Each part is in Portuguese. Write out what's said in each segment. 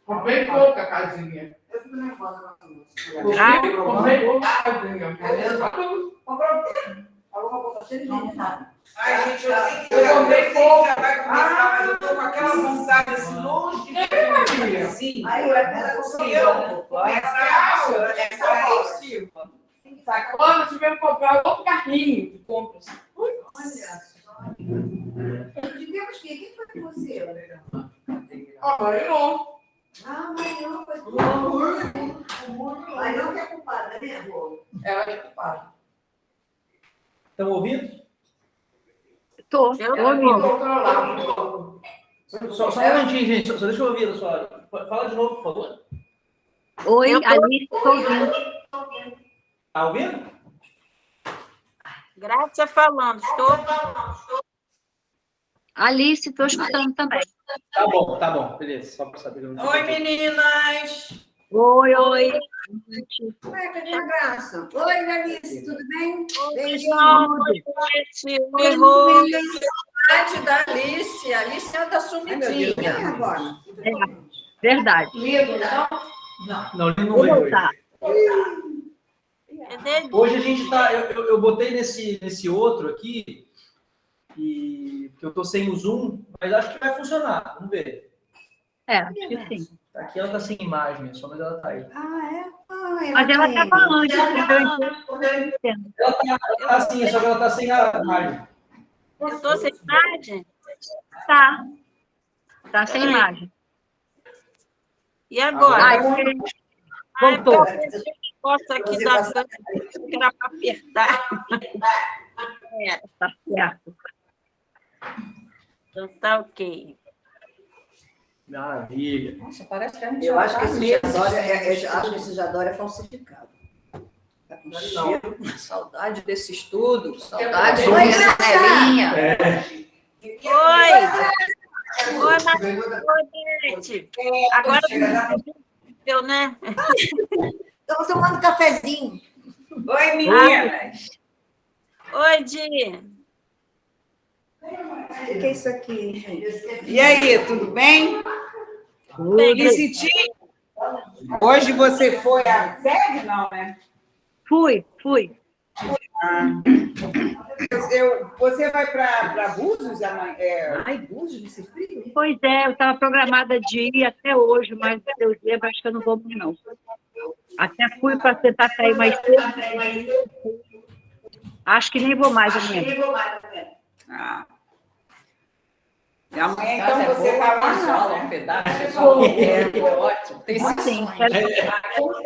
Comprei pouca casinha. Eu fico nervosa. Comprei pouca casinha. Comprou o quê? Alguma coisa cheia de gente. Ai, gente, eu sei que eu comprei pouco, já vai começar, mas eu tô com aquela vontade assim, longe de Sim. Aí ela eu começar, é só possível. Quando tivemos que comprar outro carrinho de compras. Olha. Digamos que quem foi com você? Marion. Marion foi com Marion que é culpada, né, amor? Ela é culpada. Estão ouvindo? Tô ouvindo. Só um momentinho, gente. Só deixa eu ouvir a sua. Fala de novo, por favor. Oi, Alice, estou ouvindo. Tá ouvindo? Grácia falando, estou. Alice, estou escutando também. Tá bom, beleza. Só para saber. Oi, meninas! Oi. Oi, cadê a Graça? Oi, Alice, tudo bem? Beijinho. Gente da Alice, a Alice anda sumidinha. Agora. Verdade. Não, ele não Vou veio hoje. voltar. Hoje a gente tá. Eu botei nesse outro aqui, que eu tô sem o Zoom, mas acho que vai funcionar. Vamos ver. Acho que sim. Aqui ela tá sem imagem, só mas ela tá aí. Mas ela estava antes. Ela tá assim, só que ela tá sem a imagem. Eu estou sem imagem? Tá sem imagem. E agora? Voltou. Posso aqui dar que era para apertar. Tá certo. Então tá ok. Maravilha. Nossa, parece que a gente Eu já acho tá que esse mesmo. Jadória é falsificado. Tá com cheiro. Saudade desse estudo, saudade Oi, de janelinha. Oi, Margarete. Agora eu, né? Estamos tomando cafezinho. Oi, meninas. Oi, Di. O que é isso aqui, gente? E aí, tudo bem? Me senti. Hoje você foi à sede, não, né? Fui. Você vai para Búzios amanhã? Ai, Búzios nesse frio? Pois é, eu estava programada de ir até hoje, mas Deus lembra, acho que eu não vou mais, não. Até fui para tentar sair mais cedo. Acho que nem vou mais amanhã. Ah. E amanhã, então, você vai lá só, um pedaço. Ótimo. Tem Sim, sessões. Vamos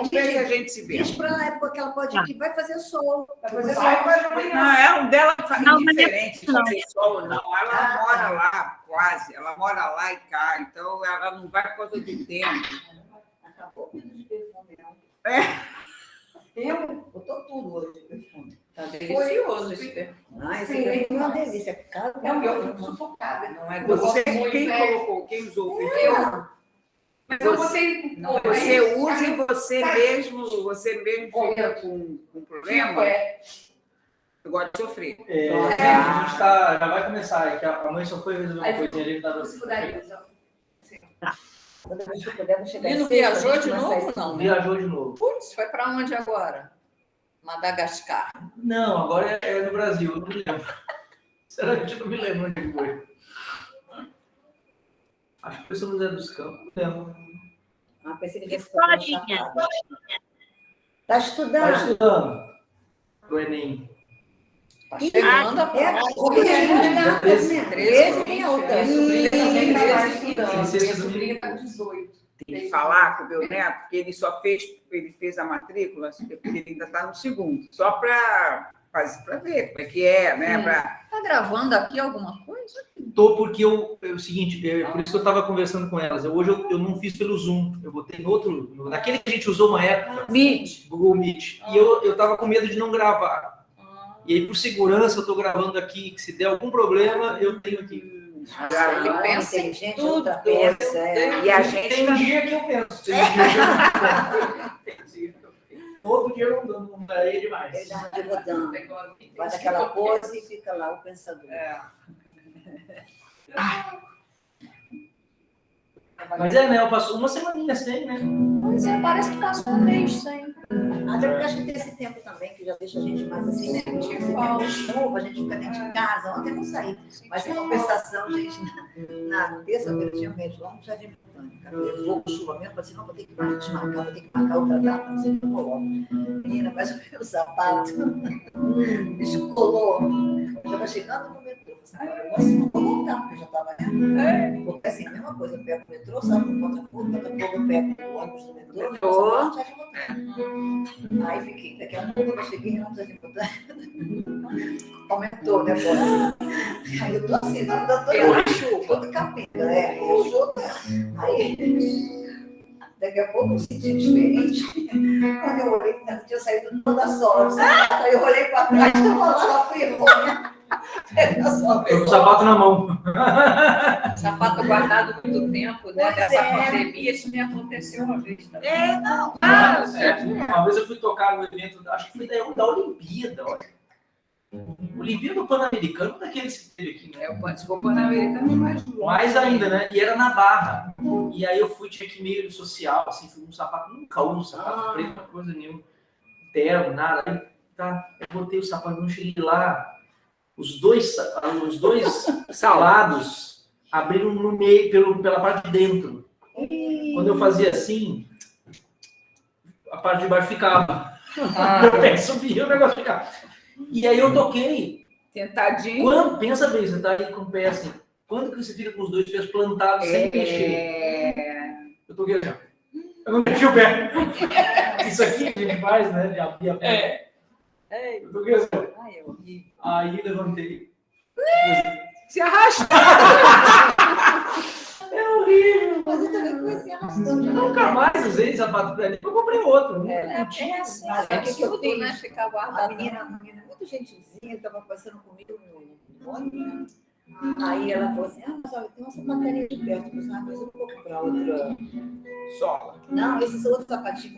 ver se a gente se vê. Diz para ela, porque ela pode ir, que vai fazer sol. Vai fazer sol. Não, é um dela Não, mas indiferente, não. fazer sol ou não. Ela mora lá, quase. Ela mora lá e cá. Então, ela não vai por causa do tempo. Acabou. Eu botou tudo hoje de perfume. Tá delicioso esse perfume. Esse perfume é uma delícia. Não, eu fico sufocada. Não é você, quem colocou? Quem usou o perfume? Eu. Mas eu botei. Você usa e você mesmo fica com problema? Eu gosto de sofrer. A gente já vai começar, é que a mãe só foi resolver uma coisinha ali. Toda vez que puder, vou chegar. E não viajou de novo, não? Viajou de novo. Putz, foi para onde agora? Madagascar. Não, agora é no Brasil, eu não me lembro. Sinceramente, eu não me lembro onde foi. Acho que foi São José dos Campos. Não. Pensei que Historinha. Tá estudando. Tá estudando. O Enem. Tá chegando a prova. 13 tem outra. Sobrinha tá 18. Tem que falar com o meu neto, porque ele fez a matrícula, porque ele ainda está no segundo. Só para ver como é que é, né? Tá gravando aqui alguma coisa? Tô, porque é o seguinte, por isso que eu estava conversando com elas. Hoje eu não fiz pelo Zoom, eu botei no outro, naquele que a gente usou uma época, Google Meet, e eu estava com medo de não gravar. E aí, por segurança, eu estou gravando aqui, que se der algum problema, eu tenho aqui. Ele pensa em tudo. Pensa, E a gente tem um dia que eu penso. Tem um dia que eu penso. Todo dia eu não daria demais. Verdade, rodando. Faz aquela pose e fica lá o pensador. Mas né? Eu passo uma semaninha sem, né? Pois é, parece que passou um mês sem. Até porque acho que tem esse tempo também, que já deixa a gente mais assim, né? Esse tempo de chuva, a gente fica dentro de casa. Ontem eu não saí. Mas em compensação, gente, na terça-feira tinha um mês longo, já de botânica. Levou chuva mesmo, assim, não, vou ter que marcar outra data, não sei o que rolou. Menina, mas o meu sapato descolou. Eu estava chegando no metrô. Eu não vou voltar, porque eu já estava, né? Porque assim, a mesma coisa, eu pego o metrô, sabe? Enquanto eu pego o ônibus do metrô, já de botânica. Aí fiquei, daqui a pouco eu cheguei, não precisa de botânica. Aumentou, né, pô? Aí eu tô assim, não dando na chuva, todo capenga, né? Aí, daqui a pouco eu senti diferente. Quando eu olhei, eu tinha saído toda a sola. Aí eu olhei para trás, estava lá a ferrolha. Com o sapato na mão. Sapato guardado muito tempo, né? Pois Dessa é. pandemia, isso me aconteceu uma vez também. Não. Uma vez eu fui tocar no evento, acho que foi da Olimpíada, olha. Olimpíada do Pan-Americano, daqueles que teve aqui, né? Se for Pan-Americano, é mais longe. Mais ainda, né? E era na Barra. E aí eu fui, tinha que ir meio social, assim, fui um sapato, nunca uso sapato preto, coisa nenhuma, terno, nada. Aí, tá, eu botei o sapato, não cheguei lá. Os dois lados abriram no meio, pela parte de dentro. Quando eu fazia assim, a parte de baixo ficava. Meu pé subia, o negócio ficava. E aí eu toquei. Tentadinho. Pensa bem, você tá aí com o pé assim. Quando que você fica com os dois pés plantados sem mexer? Eu toquei assim. Eu não mexi o pé. Isso aqui que a gente faz, né? De abrir a pé. Eu toquei assim. Ai, é horrível. Aí levantei. Se arrasta. É horrível. Mas eu também fui assim, arrastando. Nunca mais usei sapato pra mim. Eu comprei outro. Né? É assim, Mas o que eu fiz? né? Ficar A guardado. menina muito gentilzinha, estava passando comigo no ônibus, né? Aí ela falou assim, mas olha, tem uma sapataria de perto. Eu falei, mas eu vou comprar outra. Sola. Não, esses outros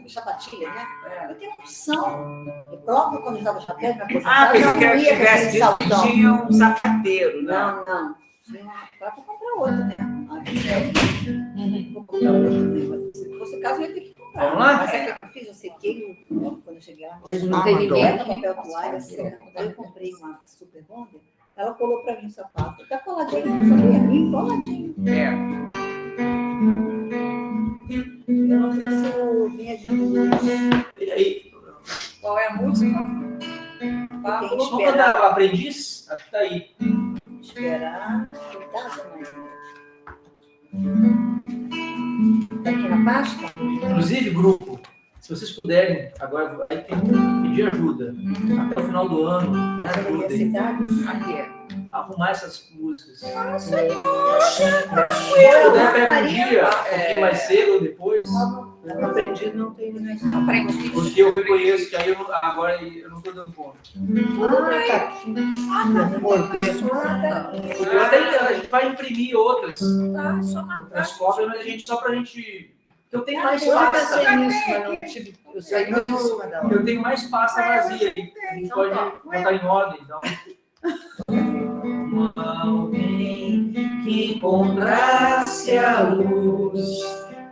sapatilha, né? Eu tenho opção. E próprio quando eu usava chapéu, me aposentava, Porque eu eu não quero que ia com tivesse aquele dito que saltão. tinha um sapateiro, né? Não. Dá para comprar outra, né? Vou comprar outra, né? Mas se fosse o caso, eu ia ter que comprar. Vamos lá? Mas é que eu fiz, eu sequei quando eu cheguei lá. Não tem ninguém. No papel toalha, assim, eu comprei uma super bonder. Ela colou para mim o sapato. Tá coladinho, sabia? Coladinho. Eu não sei se eu vinha de luz. E aí? Qual é a música? Tem que Vamos esperar. cantar o Aprendiz? Acho que tá aí. Esperar. Tá aqui na pasta? Inclusive, grupo, se vocês puderem, agora vai ter que pedir ajuda. Até o final do ano, ajudem. Aqui. Arrumar essas músicas. Isso aí. Se puder, pega um dia, um pouquinho mais cedo ou depois. Aprendi, não tem mais. Aprendi. Porque eu reconheço que aí agora eu não estou dando conta. A gente vai imprimir outras cópias, mas só pra gente. Eu tenho mais pasta. Eu saí muito em cima da hora. Eu tenho mais pasta vazia. A gente pode botar em ordem. Então. Alguém que encontrasse a luz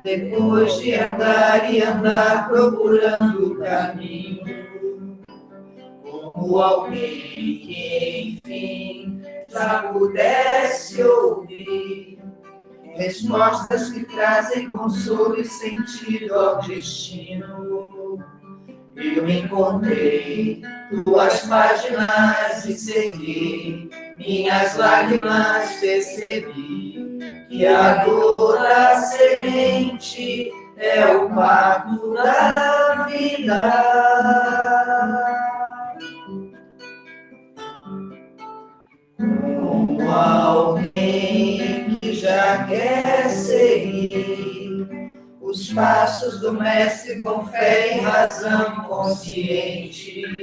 depois de andar e andar procurando o caminho, como alguém que enfim já pudesse ouvir respostas que trazem consolo e sentido ao destino. Eu encontrei tuas páginas e segui minhas lágrimas, percebi que a dor da semente é o parto da vida. Como alguém que já quer seguir os passos do mestre com fé e razão conscientes,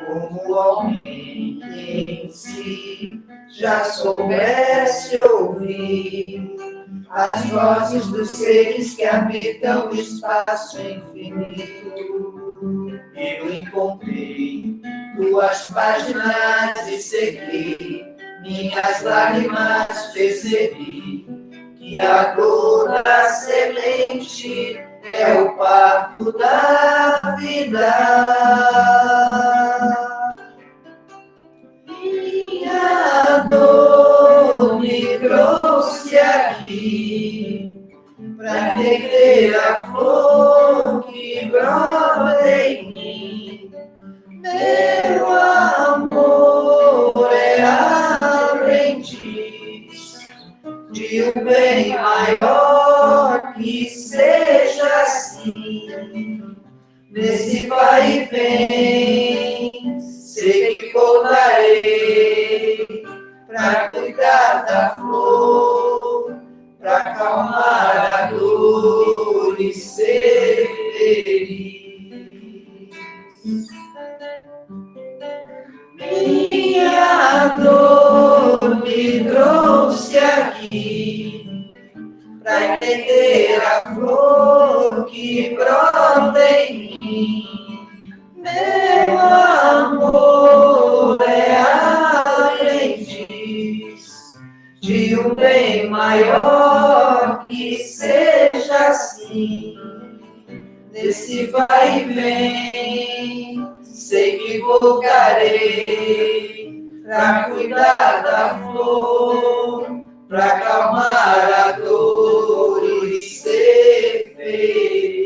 como alguém que em si já soubesse ouvir as vozes dos seres que habitam o espaço infinito. Eu encontrei tuas páginas e segui minhas lágrimas, percebi que a dor toda semente é o parto da vida. Minha dor me trouxe aqui pra perder a flor que brota em mim. Meu amor é aprendiz de um bem maior, que seja assim. Nesse vai e vem, sei que voltarei pra cuidar da flor, pra acalmar a dor e ser feliz. Minha dor me trouxe aqui pra entender a flor que brota em mim. Meu amor é aprendiz de um bem maior, que seja assim. Nesse vai e vem, sei que voltarei pra cuidar da flor, pra acalmar a dor e ser feliz.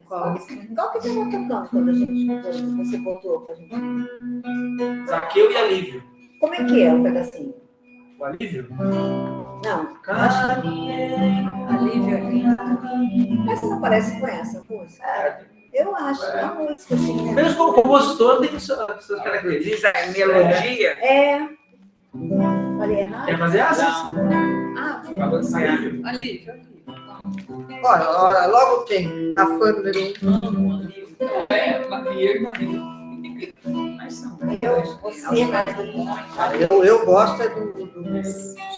Qual que estava tocando quando a gente, você voltou pra gente? Zaqueu e Alívio. Como é que é o pedacinho? O Alívio? Não, Caminhei. Alívio é lindo. Essa não parece com essa música? Eu acho, é uma música assim. Né? Mesmo como compositor, tem suas características. Diz a melodia. É. Falei errado? Quer fazer essa? Ah, Falou de Alívio. Olha, logo tem a fã número 1. Eu gosto é do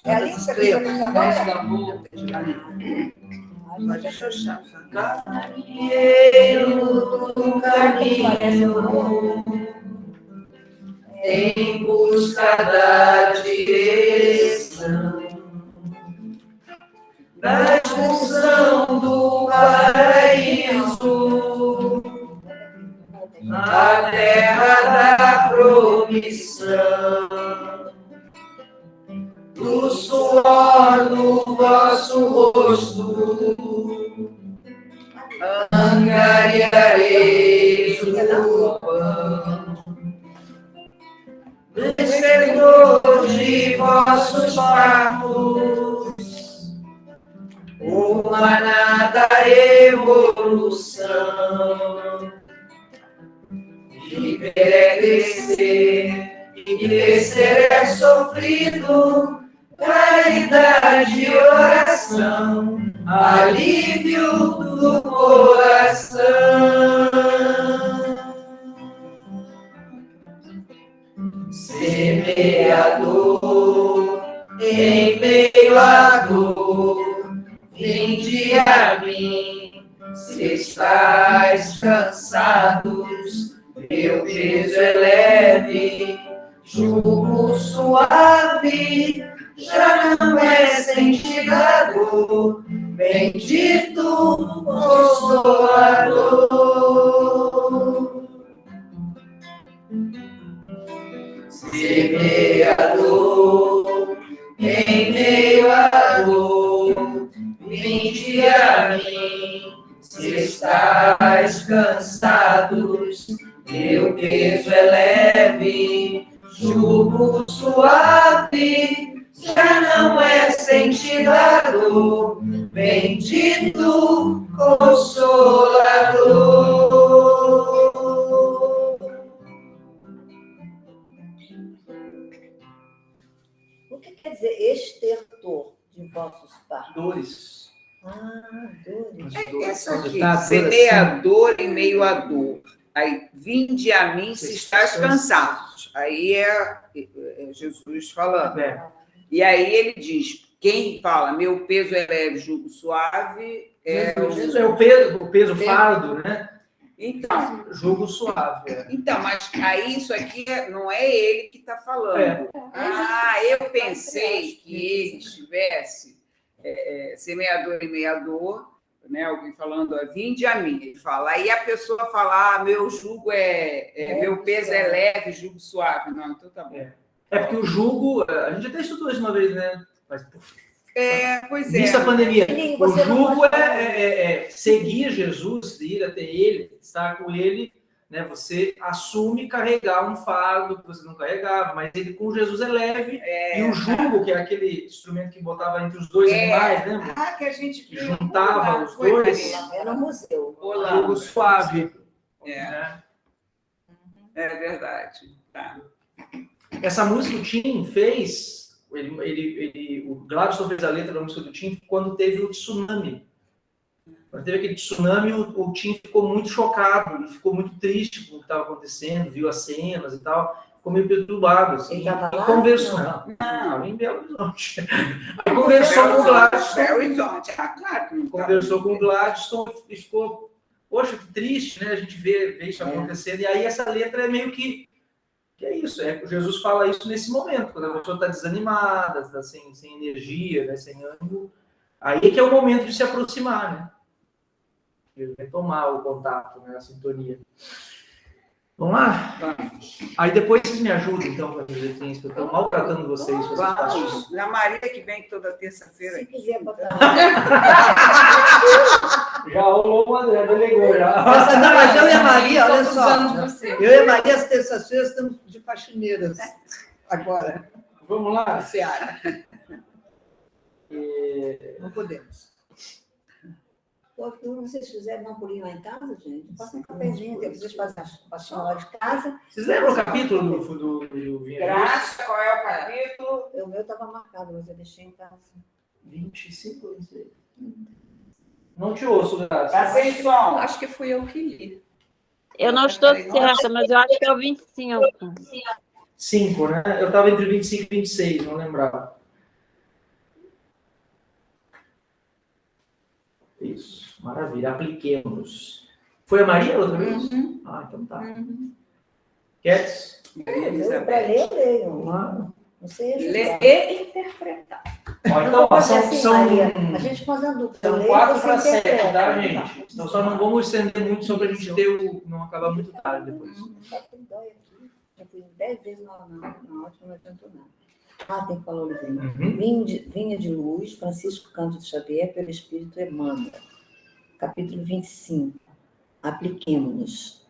é ali que você Mas deixa eu achar. Caminheiro do caminho em busca da direção, da expulsão do paraíso, a terra da promissão, do suor do vosso rosto, angariareis o pão, vencedor de vossos fardos, uma nada evolução. Viver é crescer, e crescer é sofrido, caridade e oração, alívio do coração. Semeador em meio à dor, vinde a mim, se estáis cansados, meu peso é leve, jugo suave, já não é sentido, bendito Consolador. Semeador em meio à dor, vinde a mim, se estáis cansados, meu peso é leve, jugo suave, já não é sentido, bendito Consolador. O que quer dizer estertor de vossos partos? Dores. Dores. Essa aqui, semeador em meio à dor. Aí, vinde a mim se estás cansados. Aí é Jesus falando. E aí ele diz, quem fala, meu peso é leve, jugo suave... É o peso fardo, né? Então, jugo suave. Então, mas aí isso aqui não é ele que está falando. pensei que ele estivesse semeador e meador, né? Alguém falando, vinde a mim. Ele fala, aí a pessoa fala, meu jugo meu peso é leve, jugo suave. Não, então tá bom. É porque o jugo, a gente até estudou isso uma vez, né? Mas, Pois é. Vista a pandemia. Sim, O você não jugo pode- é seguir Jesus, ir até ele, estar com ele, né? Você assume carregar um fardo que você não carregava, mas ele com Jesus é leve. E o jugo, que é aquele instrumento que botava entre os dois animais, lembra? Que a gente Que juntava os dois. É no museu. Jugo suave. É verdade. Tá. Essa música o Tim fez, o Gladstone fez a letra da música do Tim quando teve o tsunami. Quando teve aquele tsunami, o Tim ficou muito chocado, ele ficou muito triste com o que estava acontecendo, viu as cenas e tal, ficou meio perturbado. Assim, Ele estava e lá? conversou. Não, estava em Belo Horizonte. Aí conversou com o Gladstone. Belo Horizonte, claro que não tá. Conversou com o Gladstone e ficou, poxa, que triste, né? A gente vê isso acontecendo. E aí essa letra é meio que é isso, Jesus fala isso nesse momento, quando a pessoa está desanimada, está sem energia, né, sem ânimo, aí que é o momento de se aproximar, né? De retomar o contato, né, a sintonia. Vamos lá? Vamos. Aí depois vocês me ajudam, então, com as letrinhas, que eu estou maltratando vocês. Vamos. Na Maria que vem toda terça-feira. Se quiser botar. Já rolou o André, delegou já. Nossa, não, mas eu e a Maria, olha Estou usando só. você. Eu e a Maria, às terças-feiras, estamos de faxineiras. Agora, Vamos lá? Seara. Não podemos. Pô, se vocês quiserem dar um pulinho lá em casa, gente, passa um cafezinho, vocês fazem a faxina lá de casa. Vocês lembram o capítulo do Vinha Graça, qual é o capítulo? O meu estava marcado, mas eu deixei em casa. 25, não sei. Não te ouço, Graça. Tá sem som. Acho que fui eu que li. Eu não estou certa, mas eu acho que é o 25. 5, né? Eu estava entre 25 e 26, não lembrava. Isso, maravilha. Apliquemos. Foi a Maria outra vez? Ah, então tá. Queres? Para ler, eu leio. Vamos lá. Não sei Ler ajudar. e interpretar. Ó, então, Pode são, ser assim, são, Maria. A gente fazendo dupla. são Leio, 4 você para 7, interpreta. tá, gente? Então só não vamos estender muito só para a gente ter não acabar muito tarde depois. Tá com dói aqui. Já fui 10 vezes na ótima, não adiantou nada. Ah, tem que falar o livrinho. Uhum. Vinha de Luz, Francisco Cândido Xavier, pelo Espírito Emmanuel. Capítulo 25. Apliquemo-nos.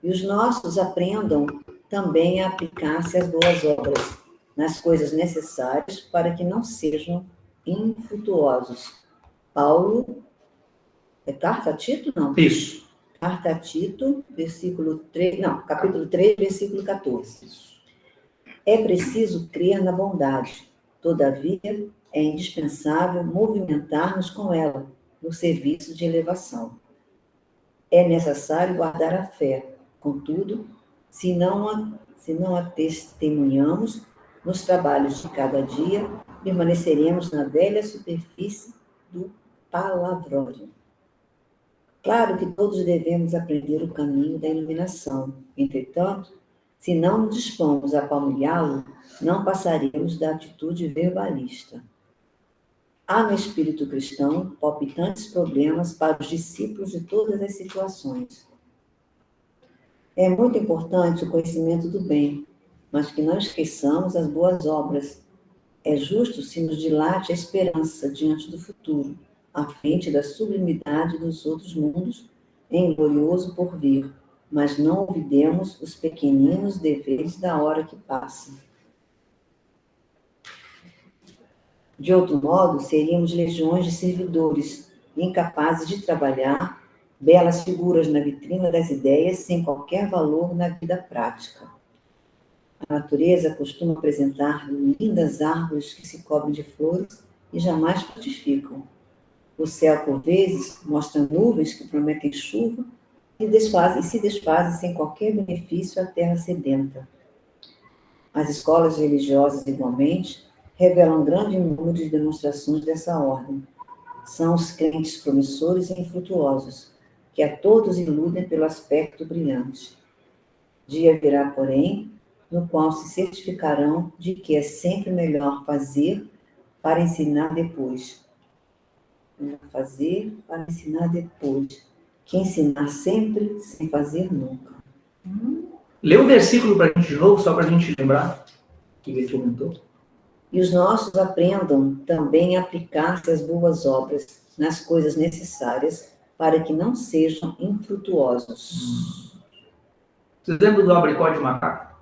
E os nossos aprendam também a aplicar-se às boas obras, nas coisas necessárias para que não sejam infrutuosos. Paulo, é carta a Tito, não? Isso. Carta a Tito, capítulo 3, versículo 14. É preciso crer na bondade, todavia é indispensável movimentar-nos com ela no serviço de elevação. É necessário guardar a fé, contudo, se não a testemunhamos nos trabalhos de cada dia, permaneceremos na velha superfície do palavrório. Claro que todos devemos aprender o caminho da iluminação. Entretanto, se não nos dispomos a palmilhá-lo, não passaremos da atitude verbalista. Há no espírito cristão palpitantes problemas para os discípulos de todas as situações. É muito importante o conhecimento do bem, mas que não esqueçamos as boas obras. É justo se nos dilate a esperança diante do futuro, à frente da sublimidade dos outros mundos, em glorioso porvir, mas não olvidemos os pequeninos deveres da hora que passa. De outro modo, seríamos legiões de servidores, incapazes de trabalhar, belas figuras na vitrina das ideias, sem qualquer valor na vida prática. A natureza costuma apresentar lindas árvores que se cobrem de flores e jamais frutificam. O céu, por vezes, mostra nuvens que prometem chuva e se desfazem sem qualquer benefício à terra sedenta. As escolas religiosas, igualmente, revelam grande número de demonstrações dessa ordem. São os crentes promissores e infrutuosos, que a todos iludem pelo aspecto brilhante. Dia virá, porém, no qual se certificarão de que é sempre melhor fazer para ensinar depois. Melhor fazer para ensinar depois. Que ensinar sempre sem fazer nunca. Lê o versículo para a gente de novo, só para a gente lembrar que ele comentou. E os nossos aprendam também a aplicar-se às boas obras, nas coisas necessárias, para que não sejam infrutuosos. Vocês lembram do abricó de macaco?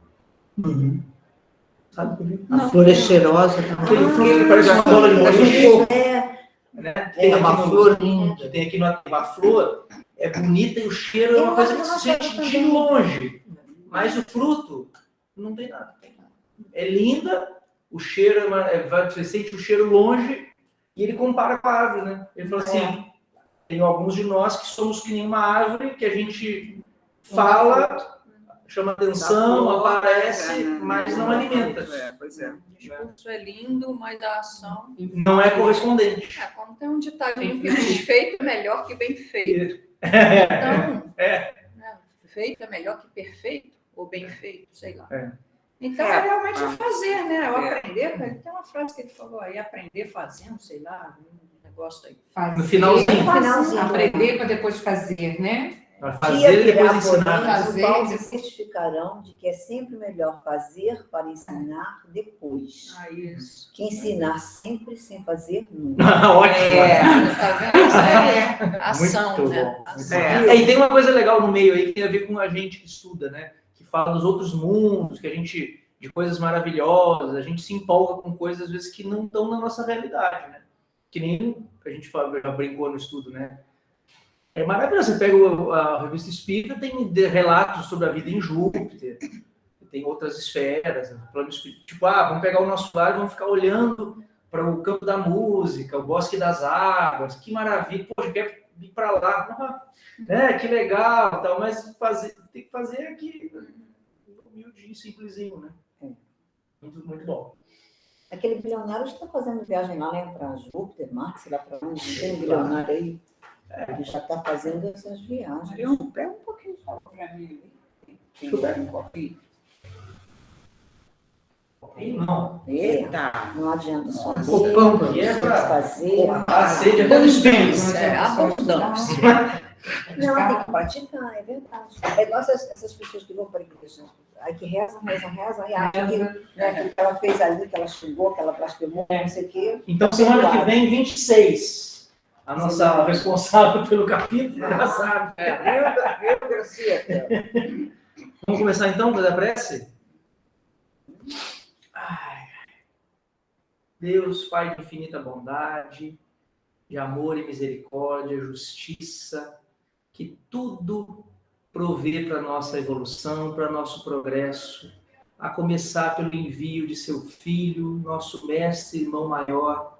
Sabe por quê? A flor é cheirosa. Aquele fruto parece uma bola de morango. Né? Tem uma aqui flor linda. Tem aqui uma flor, é bonita e o cheiro é uma coisa que se sente de longe. Mas o fruto não tem nada. É linda, o cheiro você sente o cheiro longe e ele compara com a árvore, né? Ele fala assim, tem alguns de nós que somos que nem uma árvore que a gente fala, chama atenção, aparece, mas não alimenta. Pois é. O discurso é lindo, mas a ação... Não é correspondente. Como tem um ditadinho que desfeito é melhor que bem feito. Então, né, feito é melhor que perfeito, ou bem feito, sei lá. Então, é realmente fazer, né? Eu aprender, tem uma frase que ele falou aí, aprender fazendo, sei lá, um negócio aí. Fazer, No finalzinho. aprender para depois fazer, né? Fazer e depois ensinar. Fazer, qual se certificarão de que é sempre melhor fazer para ensinar depois. Isso. Que ensinar sempre sem fazer nunca. Ótimo. Tá vendo? Isso é ação, Muito né? bom. Ação. E tem uma coisa legal no meio aí que tem a ver com a gente que estuda, né? Que fala dos outros mundos, que a gente, de coisas maravilhosas, a gente se empolga com coisas às vezes que não estão na nossa realidade, né? Que nem a gente já brincou no estudo, né? É maravilhoso. Você pega a revista Espírita, tem relatos sobre a vida em Júpiter, tem outras esferas, né? Plano espírita. Tipo, vamos pegar o nosso lar e vamos ficar olhando para o campo da música, o bosque das águas, que maravilha, poxa, quer ir para lá, que legal, tal, mas tem que fazer aqui, humildinho, simplesinho, né? Muito, muito bom. Aquele bilionário está fazendo viagem lá, né? Para Júpiter, Marte, sei lá para onde. Não tem um bilionário aí? Ele já está fazendo essas viagens. Pega um pouquinho de água para mim. Deixa eu pegar um copinho. Não. Eita! Não adianta só Copão aqui é para fazer. a sede é todo espírito. É abundância. Não, tem que praticar, é verdade. É igual essas pessoas que vão para a igreja. Aí que rezam, e acha que ela fez ali, que ela xingou, que ela blasfemou, não sei o quê. Então, semana que vem, 26. A nossa responsável pelo capítulo já sabe. Viu, Gracieta? Vamos começar então com a prece? Deus, Pai de infinita bondade, de amor e misericórdia, justiça, que tudo provê para a nossa evolução, para nosso progresso, a começar pelo envio de seu Filho, nosso mestre, irmão maior,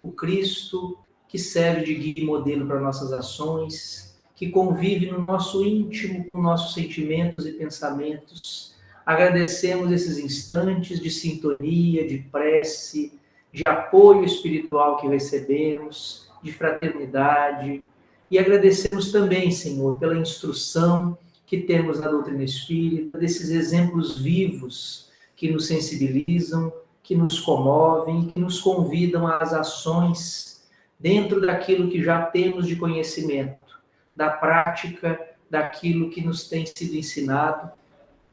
o Cristo, que serve de guia e modelo para nossas ações, que convive no nosso íntimo com nossos sentimentos e pensamentos. Agradecemos esses instantes de sintonia, de prece, de apoio espiritual que recebemos, de fraternidade, e agradecemos também, Senhor, pela instrução que temos na doutrina espírita, desses exemplos vivos que nos sensibilizam, que nos comovem, que nos convidam às ações dentro daquilo que já temos de conhecimento, da prática, daquilo que nos tem sido ensinado.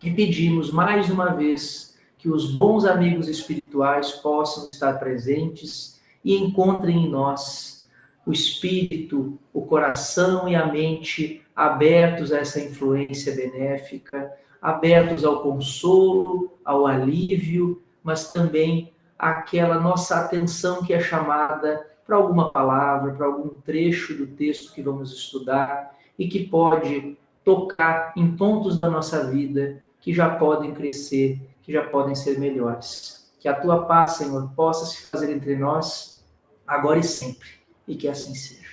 E pedimos mais uma vez que os bons amigos espirituais possam estar presentes e encontrem em nós o espírito, o coração e a mente abertos a essa influência benéfica, abertos ao consolo, ao alívio, mas também àquela nossa atenção que é chamada para alguma palavra, para algum trecho do texto que vamos estudar e que pode tocar em pontos da nossa vida que já podem crescer, que já podem ser melhores. Que a tua paz, Senhor, possa se fazer entre nós, agora e sempre, e que assim seja.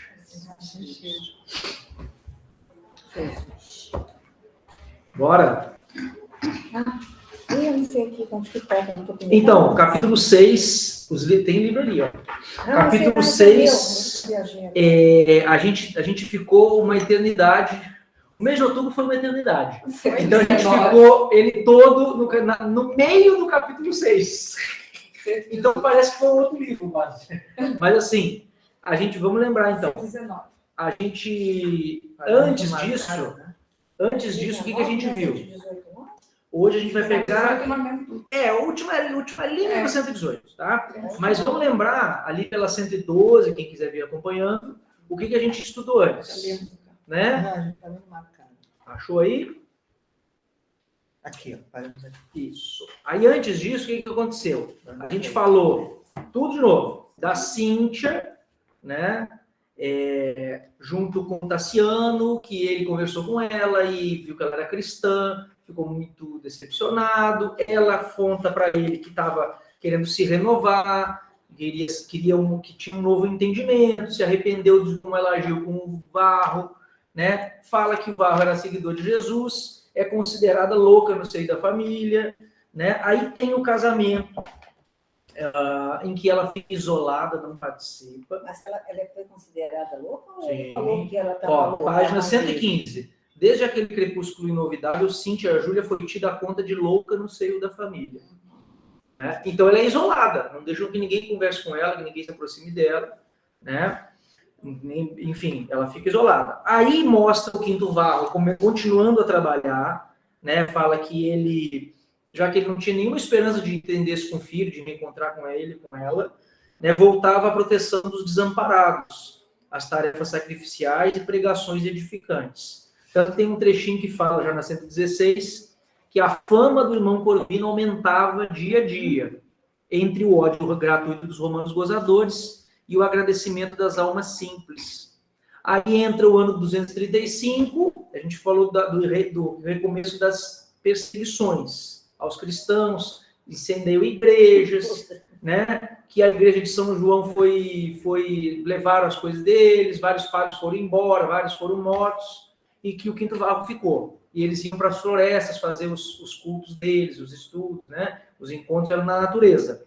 Bora? Eu não sei aqui como que pega. Então, capítulo 6, tem livro ali, ó. Capítulo 6, a gente ficou uma eternidade O mês de outubro foi uma eternidade. Então a gente ficou ele todo no meio do capítulo 6. Então parece que foi um outro livro, mas assim, vamos lembrar então. A gente, antes disso, o que a gente viu? Hoje a gente vai pegar a última linha do 118, tá? Mas vamos lembrar, ali pela 112, quem quiser vir acompanhando, o que a gente estudou antes. Né? Achou aí? Aqui, ó. Isso. Aí antes disso, o que aconteceu? A gente falou tudo de novo, da Cíntia, né? Junto com o Tassiano, que ele conversou com ela e viu que ela era cristã, ficou muito decepcionado. Ela conta para ele que estava querendo se renovar, queria que tinha um novo entendimento, se arrependeu de como ela agiu com o Varro, né? Fala que o Varro era seguidor de Jesus, é considerada louca no seio da família, né? Aí tem o casamento, em que ela fica isolada, não participa. Mas ela foi considerada louca ou Sim. ele falou que ela estava... Página 115. Desde aquele crepúsculo inovidável, Cíntia e a Júlia foi tida a conta de louca no seio da família. Né? Então ela é isolada, não deixou que ninguém converse com ela, que ninguém se aproxime dela, né? Enfim, ela fica isolada. Aí mostra o Quinto Varro continuando a trabalhar, né? Fala que ele, já que ele não tinha nenhuma esperança de entender-se com o filho, de reencontrar com ele, com ela, né? Voltava à proteção dos desamparados, as tarefas sacrificiais e pregações edificantes. Então tem um trechinho que fala, já na 116, que a fama do irmão Corvino aumentava dia a dia, entre o ódio gratuito dos romanos gozadores e o agradecimento das almas simples. Aí entra o ano 235, a gente falou do recomeço das perseguições aos cristãos, incendiou igrejas, né? Que a igreja de São João levaram as coisas deles, vários padres foram embora, vários foram mortos, e que o Quinto Varro ficou. E eles iam para as florestas fazer os cultos deles, os estudos, né? Os encontros eram na natureza.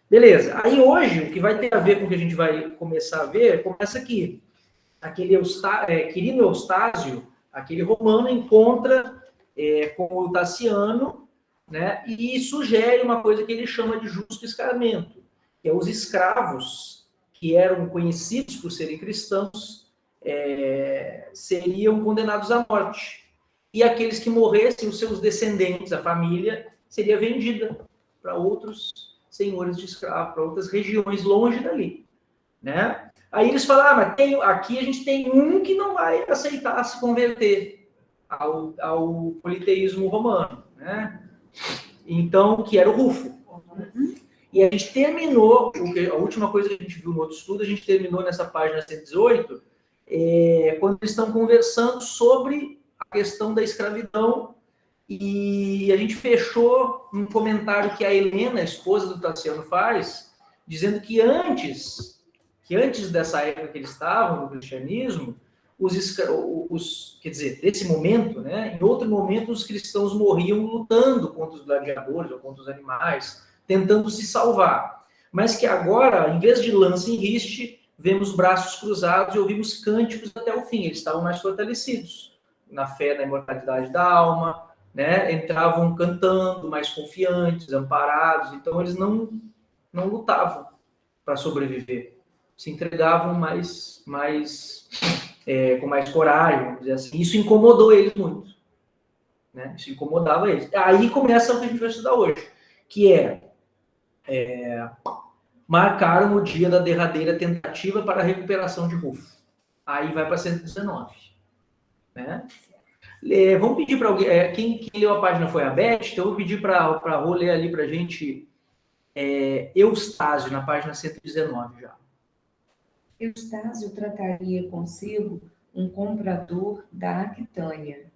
Beleza. Aí hoje, o que vai ter a ver com o que a gente vai começar a ver, começa aqui. Quirino Eustáquio, aquele romano, encontra com o Tassiano, né? E sugere uma coisa que ele chama de justo escarmento, que é os escravos, que eram conhecidos por serem cristãos, seriam condenados à morte. E aqueles que morressem, os seus descendentes, a família, seria vendida para outros senhores de escravos, para outras regiões longe dali, né? Aí eles falaram, mas aqui a gente tem um que não vai aceitar se converter ao politeísmo romano, né? Então, que era o Rufo. E a gente terminou, a última coisa que a gente viu no outro estudo, a gente terminou nessa página 118, quando eles estão conversando sobre a questão da escravidão, e a gente fechou um comentário que a Helena, a esposa do Tassiano, faz, dizendo que antes dessa época que eles estavam no cristianismo, quer dizer, desse momento, né, em outro momento os cristãos morriam lutando contra os gladiadores ou contra os animais, tentando se salvar. Mas que agora, em vez de lança em riste, vemos braços cruzados e ouvimos cânticos até o fim. Eles estavam mais fortalecidos na fé da imortalidade da alma, né? Entravam cantando, mais confiantes, amparados. Então, eles não lutavam para sobreviver. Se entregavam com mais coragem, vamos dizer assim. Isso incomodou eles muito. Né? Isso incomodava eles. Aí começa o que a gente vai estudar hoje, que marcaram o dia da derradeira tentativa para a recuperação de Rufo. Aí vai para 119. Né? Vamos pedir para alguém... quem leu a página foi a Beth, então eu vou pedir para a Rô ler ali para a gente Eustáquio, na página 119 já. Eustáquio trataria consigo um comprador da Aquitânia,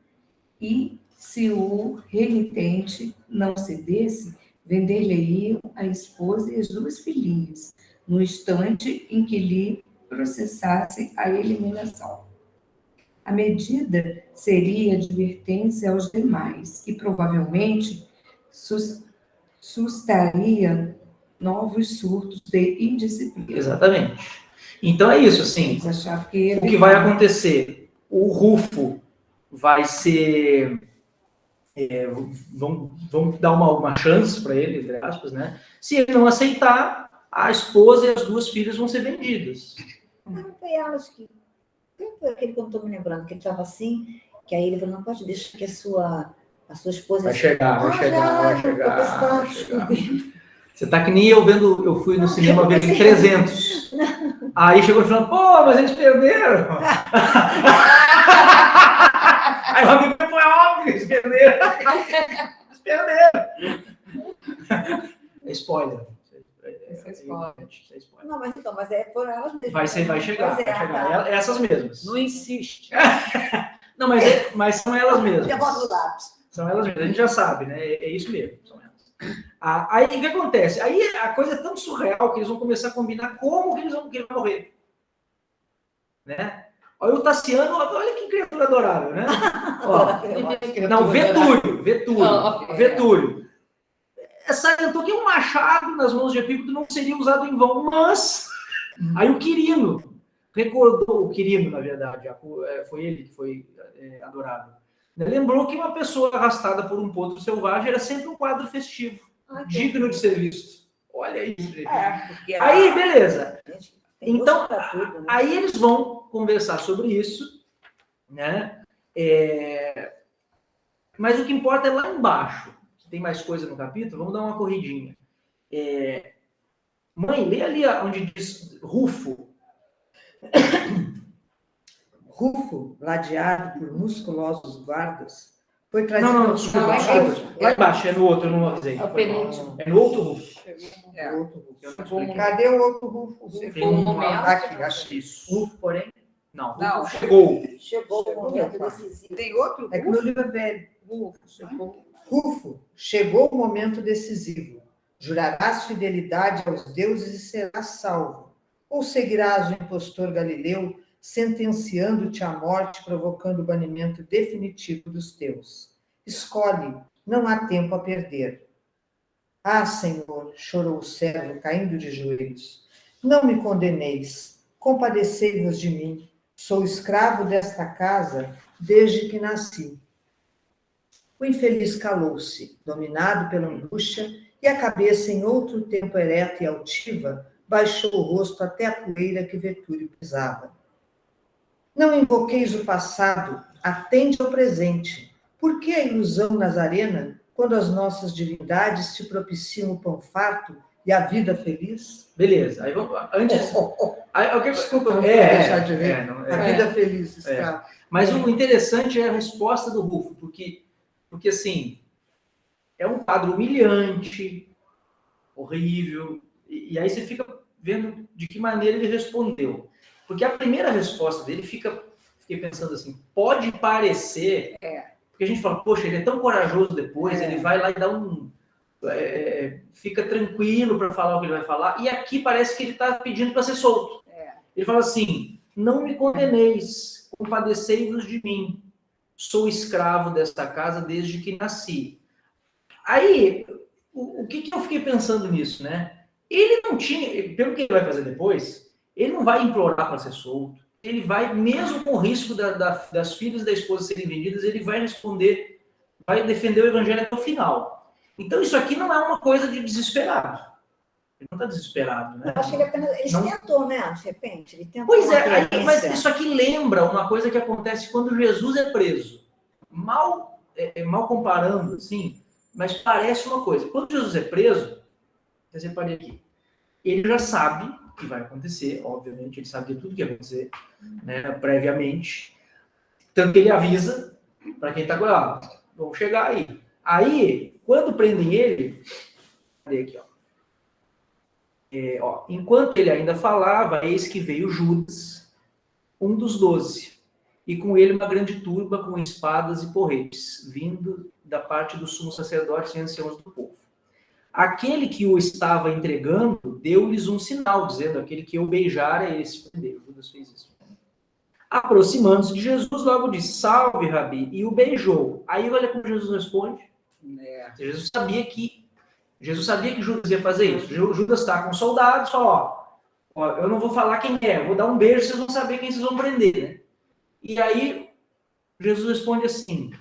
e, se o renitente não cedesse, vender-lhe-iam a esposa e as 2 filhinhas, no instante em que lhe processassem a eliminação. A medida seria advertência aos demais e, provavelmente, suscitaria novos surtos de indisciplina. Exatamente. Então é isso, assim, o que vai acontecer? O Rufo vai ser... vão dar uma chance para ele, entre aspas, né? Se ele não aceitar, a esposa e as 2 filhas vão ser vendidas. Não foi elas que... Foi aquele que eu não estou me lembrando, que ele estava assim, que aí ele falou, não pode deixar que a sua esposa... Vai chegar. Vai chegar. Você tá que nem eu fui no cinema ver 300. Aí chegou falando, pô, mas eles perderam. Aí o amigo foi óbvio, eles perderam. Eles perderam. É spoiler. Isso é spoiler. Não, mas então, foram elas mesmas. Vai chegar. Essas mesmas. Não insiste. Não, mas são elas mesmas. Devolve o lápis. São elas mesmas. A gente já sabe, né? É isso mesmo. São elas. Aí o que acontece? Aí a coisa é tão surreal que eles vão começar a combinar como que ele vai morrer. Né? Olha o Tassiano, olha que criatura adorável, né? Não, Vetúrio. Salientou que um machado nas mãos de Epícoro não seria usado em vão, mas aí o Quirino recordou, o Quirino, na verdade, foi ele que foi adorável. Lembrou que uma pessoa arrastada por um potro selvagem era sempre um quadro festivo, digno de ser visto. Olha isso, gente. Aí, beleza. Então, aí eles vão conversar sobre isso, né? Mas o que importa é lá embaixo. Tem mais coisa no capítulo, vamos dar uma corridinha. Mãe, lê ali onde diz Rufo. Rufo, ladeado por musculosos guardas, foi trazido... Não, desculpa. Lá embaixo, é no outro, eu não avisei. É o penúltimo. É no outro Rufo. Cadê o outro Rufo? Aqui, acho isso. Rufo, porém? Não, Chegou o momento decisivo. Tem outro? É que no livro é velho. Rufo, chegou o momento decisivo. Jurarás fidelidade aos deuses e serás salvo. Ou seguirás o impostor Galileu, sentenciando-te à morte, provocando o banimento definitivo dos teus. Escolhe, não há tempo a perder. Ah, Senhor, chorou o servo, caindo de joelhos. Não me condeneis, compadecei-vos de mim. Sou escravo desta casa desde que nasci. O infeliz calou-se, dominado pela angústia, e a cabeça, em outro tempo ereta e altiva, baixou o rosto até a poeira que Vetúrio pisava. Não invoqueis o passado, atende ao presente. Por que a ilusão nazarena, quando as nossas divindades te propiciam o pão farto e a vida feliz? Beleza, aí vamos... Antes... Desculpa, não deixar de ver. A vida feliz, escravo. Mas o interessante é a resposta do Rufo, porque assim, é um quadro humilhante, horrível, e aí você fica vendo de que maneira ele respondeu. Porque a primeira resposta dele fiquei pensando assim, pode parecer, porque a gente fala, poxa, ele é tão corajoso depois, ele vai lá e dá fica tranquilo para falar o que ele vai falar, e aqui parece que ele está pedindo para ser solto. Ele fala assim, não me condeneis, compadecei-vos de mim. Sou escravo desta casa desde que nasci. Aí, o que eu fiquei pensando nisso, né? Ele não tinha, pelo que ele vai fazer depois, ele não vai implorar para ser solto. Ele vai, mesmo com o risco das filhas da esposa serem vendidas, ele vai responder, vai defender o evangelho até o final. Então, isso aqui não é uma coisa de desesperado. Ele não está desesperado, né? Eu acho que ele apenas... tentou, né? De repente, ele tentou. Pois é, mas isso aqui lembra uma coisa que acontece quando Jesus é preso. Mal comparando, assim, mas parece uma coisa. Quando Jesus é preso, eu separei aqui, ele já sabe o que vai acontecer, obviamente, ele sabe de tudo que vai acontecer, né, previamente. Tanto que ele avisa para quem está agora, vamos chegar aí. Aí, quando prendem ele, cadê aqui, enquanto ele ainda falava, eis que veio Judas, um dos 12, e com ele uma grande turba com espadas e porretes, vindo da parte dos sumos sacerdotes e anciãos do povo. Aquele que o estava entregando deu-lhes um sinal, dizendo, aquele que eu beijar é esse. Judas fez isso. Aproximando-se de Jesus, logo disse, salve, Rabi, e o beijou. Aí olha como Jesus responde. Jesus sabia que Judas ia fazer isso. Judas está com soldados, ó, eu não vou falar quem é, eu vou dar um beijo, vocês vão saber quem vocês vão prender, né? E aí, Jesus responde assim,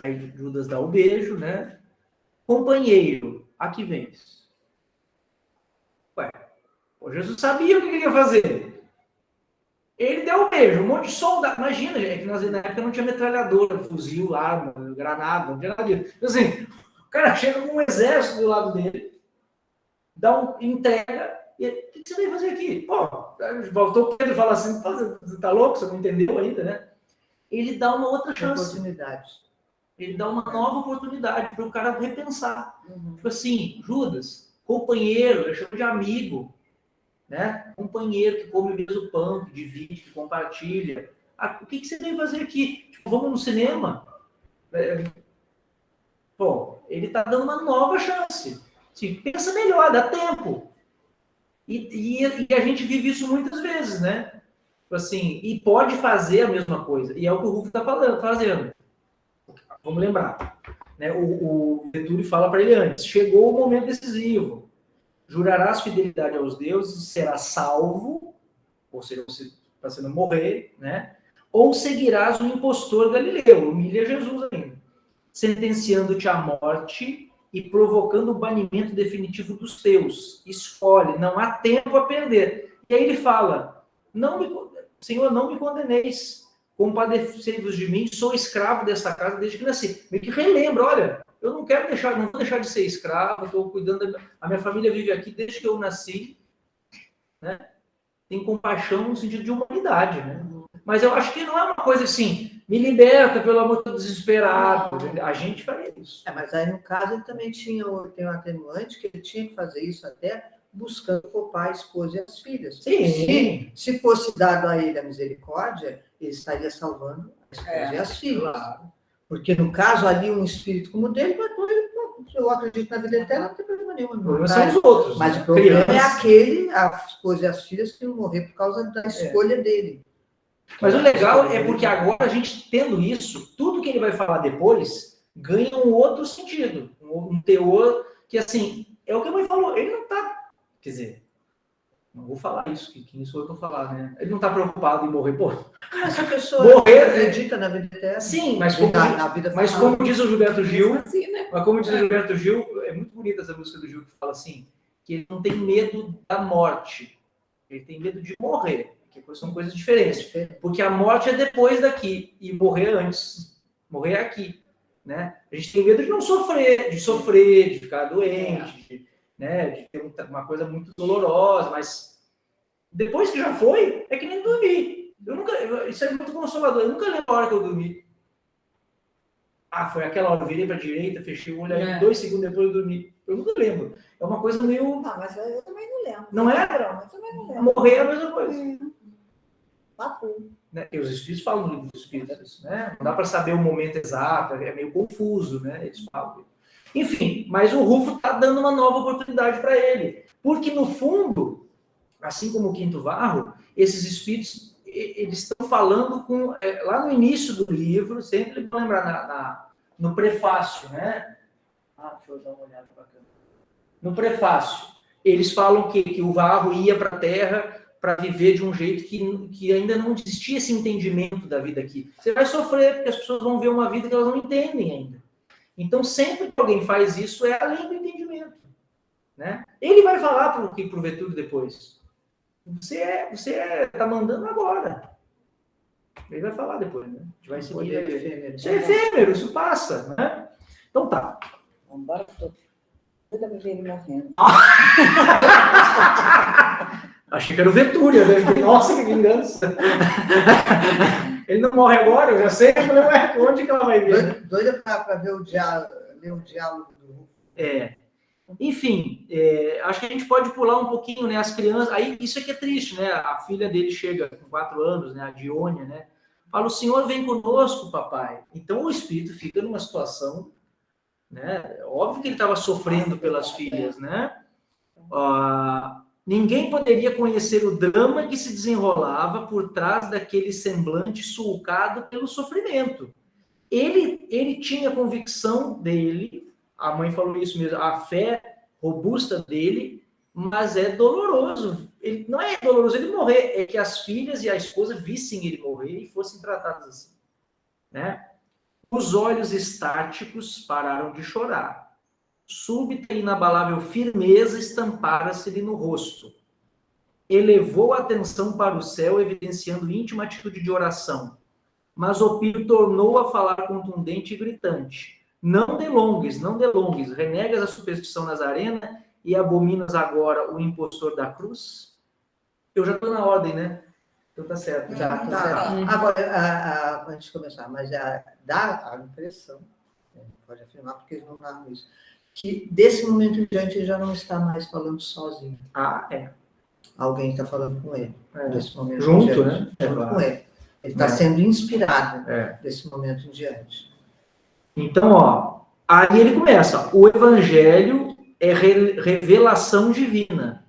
aí Judas dá o beijo, né? Companheiro, aqui vens. Ué, Jesus sabia o que ele ia fazer. Ele deu o beijo, um monte de soldado. Imagina, gente, que na época não tinha metralhadora, fuzil, arma, granada, não tinha nada disso. Então, assim, o cara chega com um exército do lado dele, entrega, e o que você veio fazer aqui? Pô, voltou o Pedro e fala assim, você tá louco? Você não entendeu ainda, né? Ele dá uma outra chance. Oportunidade. Ele dá uma nova oportunidade para o cara repensar. Tipo assim, Judas, companheiro, eu chamo de amigo, né? Companheiro que come o mesmo pão, que divide, que compartilha. O que você veio fazer aqui? Tipo, vamos no cinema? Bom, ele está dando uma nova chance. Assim, pensa melhor, dá tempo. E a gente vive isso muitas vezes, né? Assim, e pode fazer a mesma coisa. E é o que o Rufo está fazendo. Vamos lembrar. Né? O Vetúrio fala para ele antes, chegou o momento decisivo. Jurarás fidelidade aos deuses e serás salvo, ou seja, para você não morrer, né? Ou seguirás o impostor Galileu, humilha Jesus ainda, sentenciando-te à morte e provocando o banimento definitivo dos teus. Escolhe, não há tempo a perder. E aí ele fala, Senhor, não me condeneis, compadecei-vos de mim, sou escravo dessa casa desde que nasci. Meio que relembra, olha, eu não vou deixar de ser escravo, estou cuidando, a minha família vive aqui desde que eu nasci, né? Tem compaixão no sentido de humanidade, né? Mas eu acho que não é uma coisa assim, me liberta, pelo amor do desesperado. A gente faria isso. Mas aí, no caso, ele também tem um atenuante que ele tinha que fazer isso até buscando poupar a esposa e as filhas. Sim. Se fosse dado a ele a misericórdia, ele estaria salvando a esposa e as filhas. Claro. Porque, no caso, ali, um espírito como o dele, eu acredito na vida eterna, não tem problema nenhum. O problema são os outros. Mas o problema é aquele, a esposa e as filhas que iam morrer por causa da escolha dele. Mas o legal é porque agora a gente tendo isso, tudo que ele vai falar depois ganha um outro sentido, um teor que, assim, é o que a mãe falou, ele não está, quer dizer, não vou falar isso, que quem sou eu para falar, né? Ele não está preocupado em morrer, pô. Mas a pessoa morrer, acredita na vida eterna. Sim, mas como diz o Gilberto Gil, é muito bonita essa música do Gil que fala assim, que ele não tem medo da morte, ele tem medo de morrer. São coisas diferentes, porque a morte é depois daqui e morrer antes, morrer é aqui, né? A gente tem medo de não sofrer, de ficar doente, né? De ter uma coisa muito dolorosa, mas depois que já foi, é que nem dormir. Isso é muito consolador. Eu nunca lembro a hora que eu dormi. Foi aquela hora, eu virei para a direita, fechei o olho, aí 2 segundos depois eu dormi. Eu nunca lembro. É uma coisa meio. Mas eu também não lembro. Não é? Eu também não lembro. Morrer é a mesma coisa. Papo. Né? E os espíritos falam dos espíritos, né? Não dá para saber o momento exato, é meio confuso, né? Eles falam. Enfim, mas o Rufo está dando uma nova oportunidade para ele. Porque, no fundo, assim como o Quinto Varro, esses espíritos, eles estão falando lá no início do livro, sempre vou lembrar no prefácio, né? Deixa eu dar uma olhada bacana. No prefácio, eles falam que o Varro ia para a Terra para viver de um jeito que ainda não existia esse entendimento da vida aqui. Você vai sofrer, porque as pessoas vão ver uma vida que elas não entendem ainda. Então, sempre que alguém faz isso, é além do entendimento. Né? Ele vai falar para o Vetúrio depois. Você está mandando agora. Ele vai falar depois, né? A gente vai seguir. Isso é efêmero, isso passa. Né? Então tá. Vamos embora, eu também vi ele morrendo. Achei que era o Vetúrio, né? Nossa, que vingança. Ele não morre agora, eu já sei. Eu falei, onde que ela vai ver? Doida para ver o diálogo do... Enfim, acho que a gente pode pular um pouquinho, né? As crianças... Aí, isso aqui é triste, né? A filha dele chega com 4 anos, né? A Diônia, né? Fala, o senhor vem conosco, papai. Então, o espírito fica numa situação... Né? Óbvio que ele estava sofrendo pelas filhas, né? Ninguém poderia conhecer o drama que se desenrolava por trás daquele semblante sulcado pelo sofrimento. Ele tinha a convicção dele, a mãe falou isso mesmo, a fé robusta dele, mas é doloroso. Não é doloroso ele morrer, é que as filhas e a esposa vissem ele morrer e fossem tratadas assim. né? Os olhos estáticos pararam de chorar. Súbita e inabalável firmeza estampara-se-lhe no rosto. Elevou a atenção para o céu, evidenciando íntima atitude de oração. Mas o Pio tornou a falar contundente e gritante. Não delongues, renegas a superstição nazarena e abominas agora o impostor da cruz? Eu já estou na ordem, né? Então tá certo. Já, tá certo. Agora, antes de começar, mas dá a impressão, pode afirmar, porque eles não narram isso, que desse momento em diante ele já não está mais falando sozinho. Alguém está falando com ele. Desse momento junto, em diante, né? Junto com ele. Ele está sendo inspirado desse momento em diante. Então, ó, aí ele começa. O evangelho é revelação divina,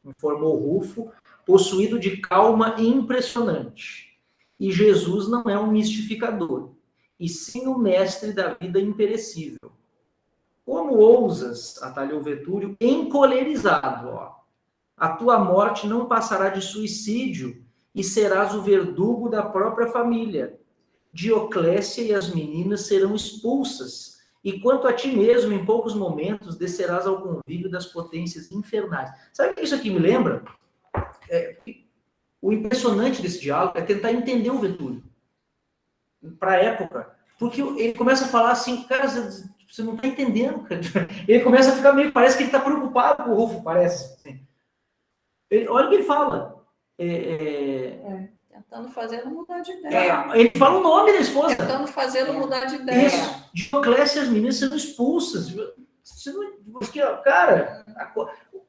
informou Rufo, possuído de calma impressionante. E Jesus não é um mistificador, e sim o mestre da vida imperecível. Como ousas, atalhou Vetúrio, encolerizado, ó. A tua morte não passará de suicídio e serás o verdugo da própria família. Dioclécia e as meninas serão expulsas, e quanto a ti mesmo, em poucos momentos, descerás ao convívio das potências infernais. Sabe o que isso aqui me lembra? O impressionante desse diálogo é tentar entender o Vetúrio para a época, porque ele começa a falar assim, cara, você não está entendendo, cara. Ele começa a ficar meio, parece que ele está preocupado com o Rufo, parece. Assim. Olha o que ele fala. Tentando fazê-lo mudar de ideia. Ele fala o nome da esposa. Tentando fazê-lo mudar de ideia. Isso. Dioclécia e as meninas sendo expulsas. Porque, cara,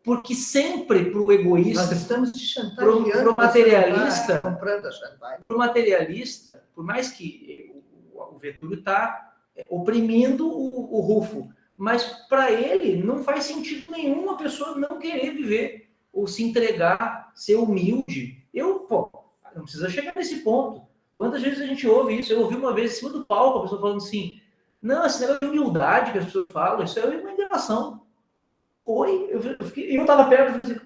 porque sempre para o egoísta, nós estamos te chantageando, para o materialista, comprando a chantagem. Para o materialista, por mais que o Vetúrio está oprimindo o Rufo, mas para ele não faz sentido nenhum a pessoa não querer viver ou se entregar, ser humilde. Não precisa chegar nesse ponto. Quantas vezes a gente ouve isso? Eu ouvi uma vez em cima do palco a pessoa falando assim, não, esse negócio de humildade que as pessoas falam, isso é uma enganação. Oi, eu estava perto,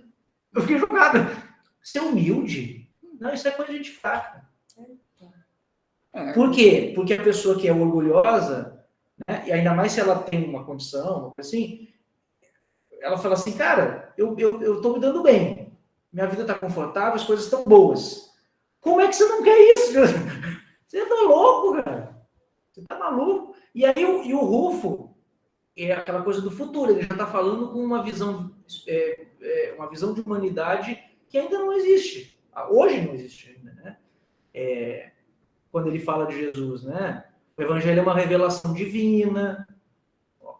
eu fiquei jogado. Ser humilde? Não, isso é coisa de gente fraca. Por quê? Porque a pessoa que é orgulhosa, né, e ainda mais se ela tem uma condição, uma coisa assim, ela fala assim, cara, eu estou me dando bem, minha vida está confortável, as coisas estão boas. Como é que você não quer isso? Você está louco, cara. Você está maluco. E aí o Rufo é aquela coisa do futuro, ele já está falando com uma visão de humanidade que ainda não existe. Hoje não existe ainda, né? Quando ele fala de Jesus, né? O evangelho é uma revelação divina,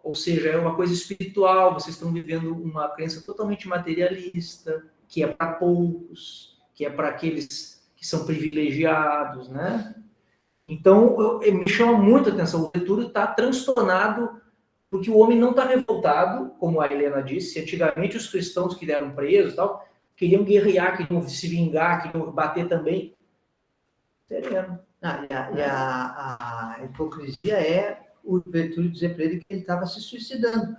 ou seja, é uma coisa espiritual, vocês estão vivendo uma crença totalmente materialista, que é para poucos, que é para aqueles que são privilegiados, né? Então, me chama muito a atenção, o Vetúrio está transtornado, porque o homem não está revoltado, como a Helena disse, antigamente os cristãos que eram presos, tal, queriam guerrear, queriam se vingar, queriam bater também. Sereno. A hipocrisia é o Vetúrio dizer para ele que ele estava se suicidando.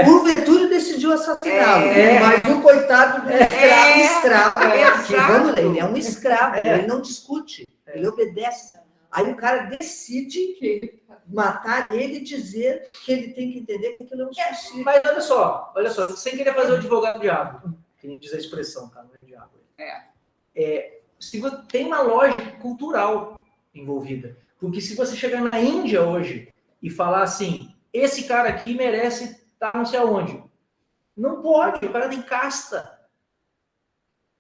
O Vetúrio decidiu assassiná-lo, mas o coitado do escravo. Vamos ler, ele é um escravo, ele não discute, ele obedece. Aí o cara decide matar ele e dizer que ele tem que entender que aquilo é um suicídio. Mas olha só, sem querer fazer o advogado diabo, que diz a expressão, tá? Não é diabo. Se você, tem uma lógica cultural envolvida. Porque se você chegar na Índia hoje e falar assim, esse cara aqui merece estar não sei aonde. Não pode, o cara tem casta.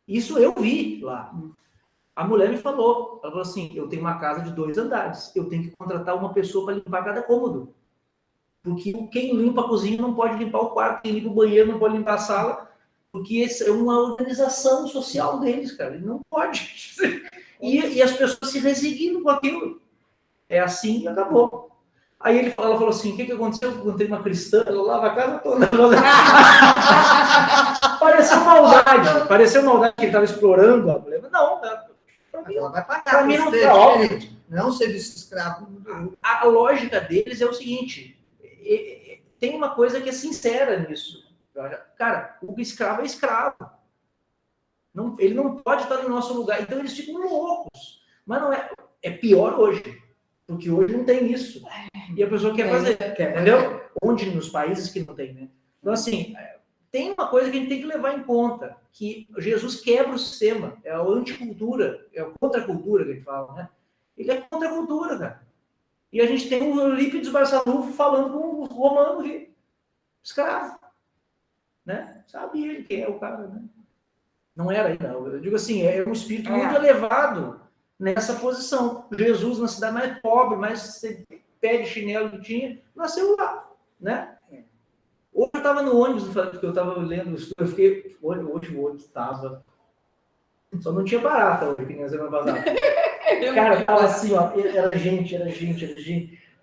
Isso eu vi lá. A mulher me falou, ela falou assim, eu tenho uma casa de 2 andares, eu tenho que contratar uma pessoa para limpar cada cômodo. Porque quem limpa a cozinha não pode limpar o quarto, quem limpa o banheiro não pode limpar a sala, porque essa é uma organização social deles, cara, ele não pode. E as pessoas se resignam com aquilo. É assim e acabou. Aí ela falou assim, o que aconteceu? Eu contei uma cristã, ela lava a casa toda. Pareceu maldade que ele estava explorando a mulher. Não, ela vai pagar. Para mim não é óbvio. Não ser escravo. A lógica deles é o seguinte, tem uma coisa que é sincera nisso. Cara, o escravo é escravo. Não, ele não pode estar no nosso lugar. Então eles ficam loucos. Mas não é pior hoje. Porque hoje não tem isso. E a pessoa quer fazer, entendeu? Onde nos países que não tem, né? Então, assim, tem uma coisa que a gente tem que levar em conta, que Jesus quebra o sistema, é a anticultura, é a contracultura que a gente fala, né? Ele é contracultura, cara. E a gente tem o Eurípides Barçanufo falando com o romano aqui, escravo, né? Sabe ele quem é o cara, né? Não era ainda. Eu digo assim, é um espírito muito elevado nessa posição. Jesus, na cidade mais pobre, mais pé de chinelo que tinha, nasceu lá, né? Hoje eu estava no ônibus, porque eu estava lendo, eu fiquei, hoje o ônibus estava, só não tinha barata hoje, que nem a semana passada. Cara, estava assim, ó, era gente.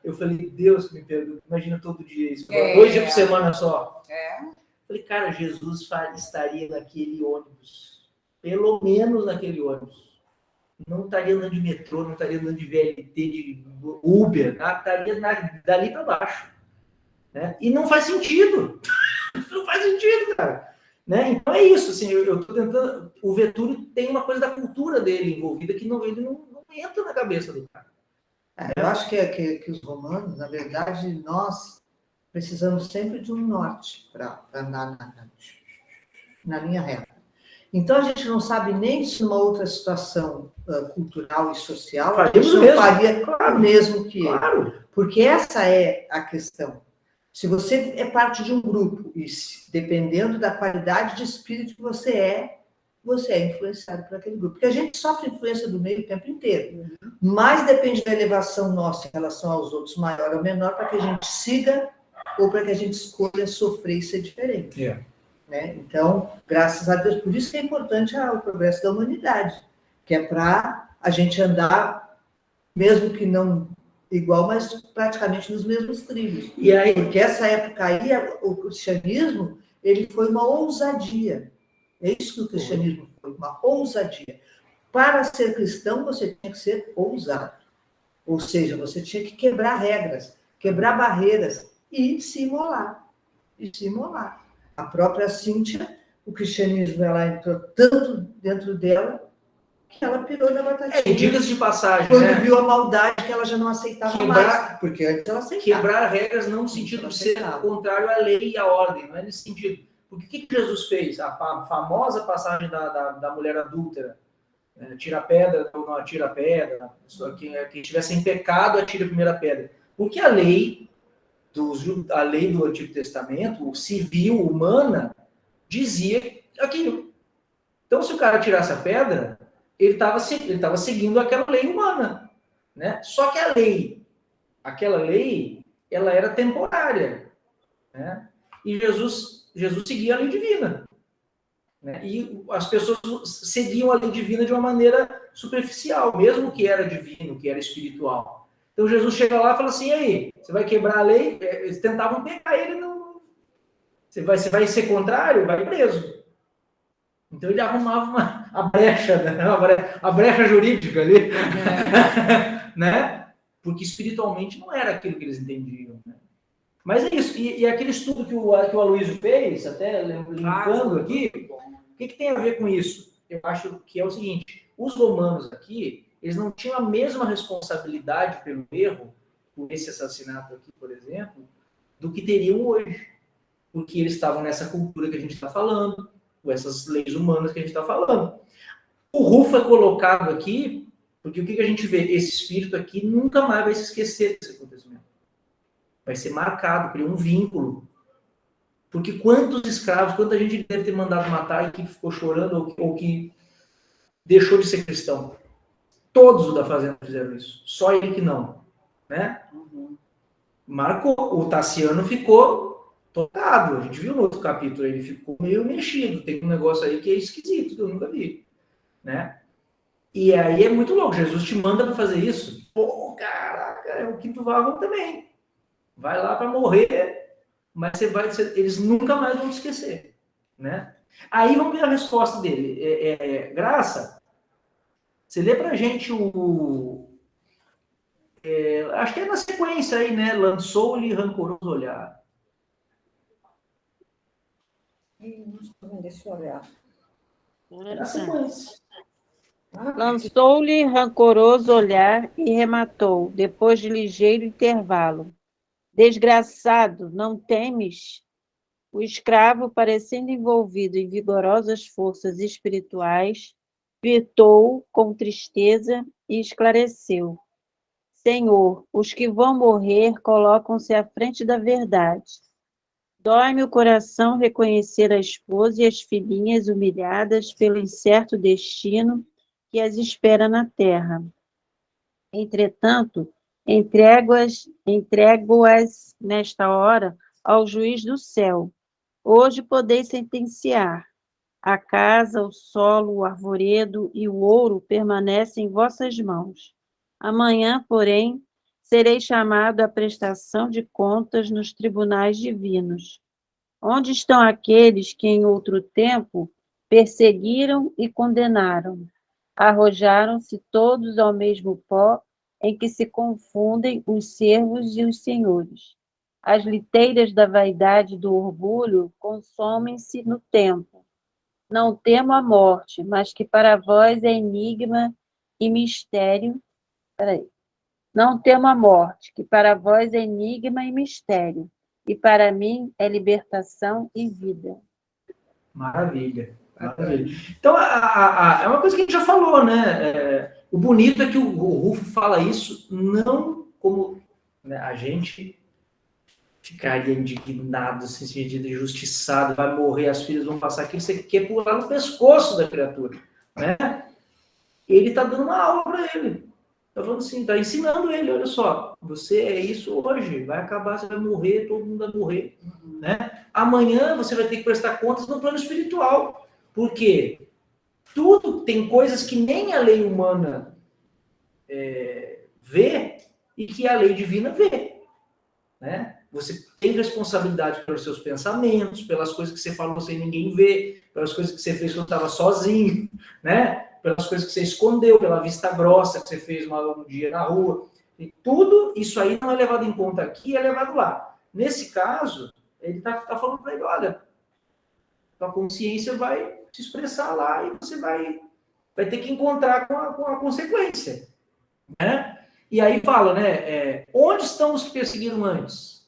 Eu falei, Deus que me perdoe, imagina todo dia isso, 2 dias por semana só. Falei, cara, Jesus estaria naquele ônibus, pelo menos naquele ônibus. Não estaria andando de metrô, não estaria andando de VLT, de Uber, tá? Estaria dali para baixo. Né? E não faz sentido. Não faz sentido, cara. Né? Então é isso. Assim, eu estou tentando. O Vetúlio tem uma coisa da cultura dele envolvida que ele não entra na cabeça do cara. Eu acho que os romanos, na verdade, nós precisamos sempre de um norte para andar na linha reta. Então, a gente não sabe nem se numa outra situação cultural e social a gente não faria o mesmo que ele. Porque essa é a questão. Se você é parte de um grupo, e dependendo da qualidade de espírito que você é influenciado por aquele grupo. Porque a gente sofre influência do meio o tempo inteiro. Mas depende da elevação nossa em relação aos outros, maior ou menor, para que a gente siga ou para que a gente escolha sofrer e ser diferente. Né? Então, graças a Deus, por isso que é importante o progresso da humanidade, que é para a gente andar, mesmo que não igual, mas praticamente nos mesmos trilhos. E aí, porque essa época aí, o cristianismo, ele foi uma ousadia. É isso que o cristianismo foi, uma ousadia. Para ser cristão, você tinha que ser ousado. Ou seja, você tinha que quebrar regras, quebrar barreiras e se imolar. A própria Cíntia, o cristianismo, ela entrou tanto dentro dela que ela pirou na batatinha. Diga-se de passagem, quando viu a maldade que ela já não aceitava mais. Porque antes ela aceitava. Quebrar regras não no sentido de ser contrário à lei e à ordem, não é nesse sentido. Porque o que Jesus fez? A famosa passagem da mulher adúltera. Tira a pedra, ou não atira a pedra. Quem estiver sem pecado, atira a primeira pedra. Porque a lei do Antigo Testamento, o civil, humana, dizia aquilo. Então, se o cara tirasse a pedra, ele estava seguindo aquela lei humana. Né? Só que aquela lei, ela era temporária. Né? E Jesus seguia a lei divina. Né? E as pessoas seguiam a lei divina de uma maneira superficial, mesmo que era divino, que era espiritual. Então Jesus chega lá e fala assim, e aí, você vai quebrar a lei? Eles tentavam pegar ele, não. Você vai ser contrário? Vai preso. Então ele arrumava a brecha, né? a brecha jurídica ali, né? Porque espiritualmente não era aquilo que eles entendiam. Né? Mas é isso. E aquele estudo que o Aloysio fez, até linkando aqui, o que tem a ver com isso? Eu acho que é o seguinte, os romanos aqui, eles não tinham a mesma responsabilidade pelo erro, por esse assassinato aqui, por exemplo, do que teriam hoje. Porque eles estavam nessa cultura que a gente está falando, com essas leis humanas que a gente está falando. O Rufo é colocado aqui, porque o que a gente vê? Esse espírito aqui nunca mais vai se esquecer desse acontecimento. Vai ser marcado, cria um vínculo. Porque quantos escravos, quanta gente deve ter mandado matar e que ficou chorando ou que deixou de ser cristão? Todos os da fazenda fizeram isso. Só ele que não. Né? Marcou. O Tassiano ficou tocado. A gente viu no outro capítulo, ele ficou meio mexido. Tem um negócio aí que é esquisito, que eu nunca vi. Né? E aí é muito louco. Jesus te manda para fazer isso. Pô, caraca, é o quinto vagão também. Vai lá para morrer, mas eles nunca mais vão te esquecer. Né? Aí vamos ver a resposta dele. Graça, você lê pra gente acho que é na sequência aí, né? Lançou-lhe rancoroso olhar. Deixa eu olhar. É na sequência. Lançou-lhe rancoroso olhar e rematou, depois de ligeiro intervalo. Desgraçado, não temes? O escravo, parecendo envolvido em vigorosas forças espirituais, fitou com tristeza e esclareceu. Senhor, os que vão morrer colocam-se à frente da verdade. Dói-me o coração reconhecer a esposa e as filhinhas humilhadas pelo incerto destino que as espera na terra. Entretanto, entrego-as nesta hora ao juiz do céu. Hoje podeis sentenciar. A casa, o solo, o arvoredo e o ouro permanecem em vossas mãos. Amanhã, porém, serei chamado à prestação de contas nos tribunais divinos. Onde estão aqueles que em outro tempo perseguiram e condenaram? Arrojaram-se todos ao mesmo pó em que se confundem os servos e os senhores. As liteiras da vaidade e do orgulho consomem-se no tempo. Não temo a morte, mas que para vós é enigma e mistério. Não temo a morte, que para vós é enigma e mistério, e para mim é libertação e vida. Maravilha. Maravilha. Então, é uma coisa que a gente já falou, né? O bonito é que o Rufo fala isso não como, né, a gente ficaria indignado, se sentindo injustiçado, vai morrer, as filhas vão passar aquilo, você quer pular no pescoço da criatura, né? Ele está dando uma aula para ele. Está falando assim, está ensinando ele, olha só, você é isso hoje, vai acabar, você vai morrer, todo mundo vai morrer, né? Amanhã você vai ter que prestar contas no plano espiritual. Por quê? Tudo tem coisas que nem a lei humana vê e que a lei divina vê, né? Você tem responsabilidade pelos seus pensamentos, pelas coisas que você falou sem ninguém ver, pelas coisas que você fez quando estava sozinho, né? Pelas coisas que você escondeu, pela vista grossa que você fez um dia na rua. E tudo isso aí não é levado em conta aqui, é levado lá. Nesse caso, ele está falando para ele, olha, a consciência vai se expressar lá e você vai ter que encontrar com a consequência, né? E aí fala, né? Onde estão os que perseguiram antes?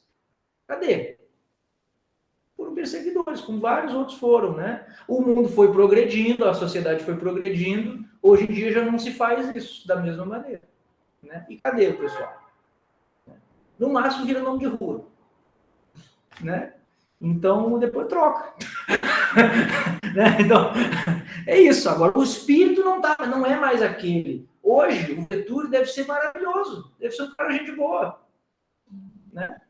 Cadê? Foram perseguidores, como vários outros foram, né? O mundo foi progredindo, a sociedade foi progredindo, hoje em dia já não se faz isso da mesma maneira, né? E cadê o pessoal? No máximo vira nome de rua, né? Então, depois troca. Né? Então, é isso. Agora, o espírito não é mais aquele. Hoje, o Getúlio deve ser maravilhoso. Deve ser um cara gente boa. Né?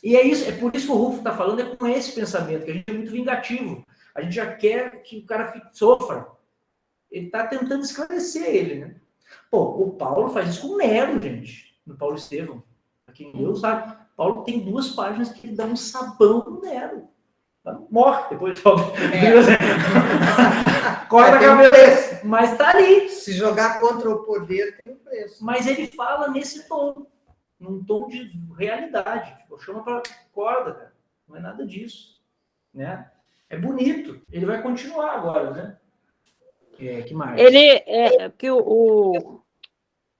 E é isso. É por isso que o Rufo está falando, é com esse pensamento, que a gente é muito vingativo. A gente já quer que o cara sofra. Ele está tentando esclarecer ele, né? Pô, o Paulo faz isso com o Nero, gente. No Paulo Estevão. Pra quem não sabe, Paulo tem 2 páginas que ele dá um sabão no Nero. Morre depois de corta a cabeça, mas tá ali. Se jogar contra o poder, tem um preço. Mas ele fala nesse tom, num tom de realidade. Tipo, chama para corda, cara. Não é nada disso, né? É bonito. Ele vai continuar agora, né? Que mais? Que o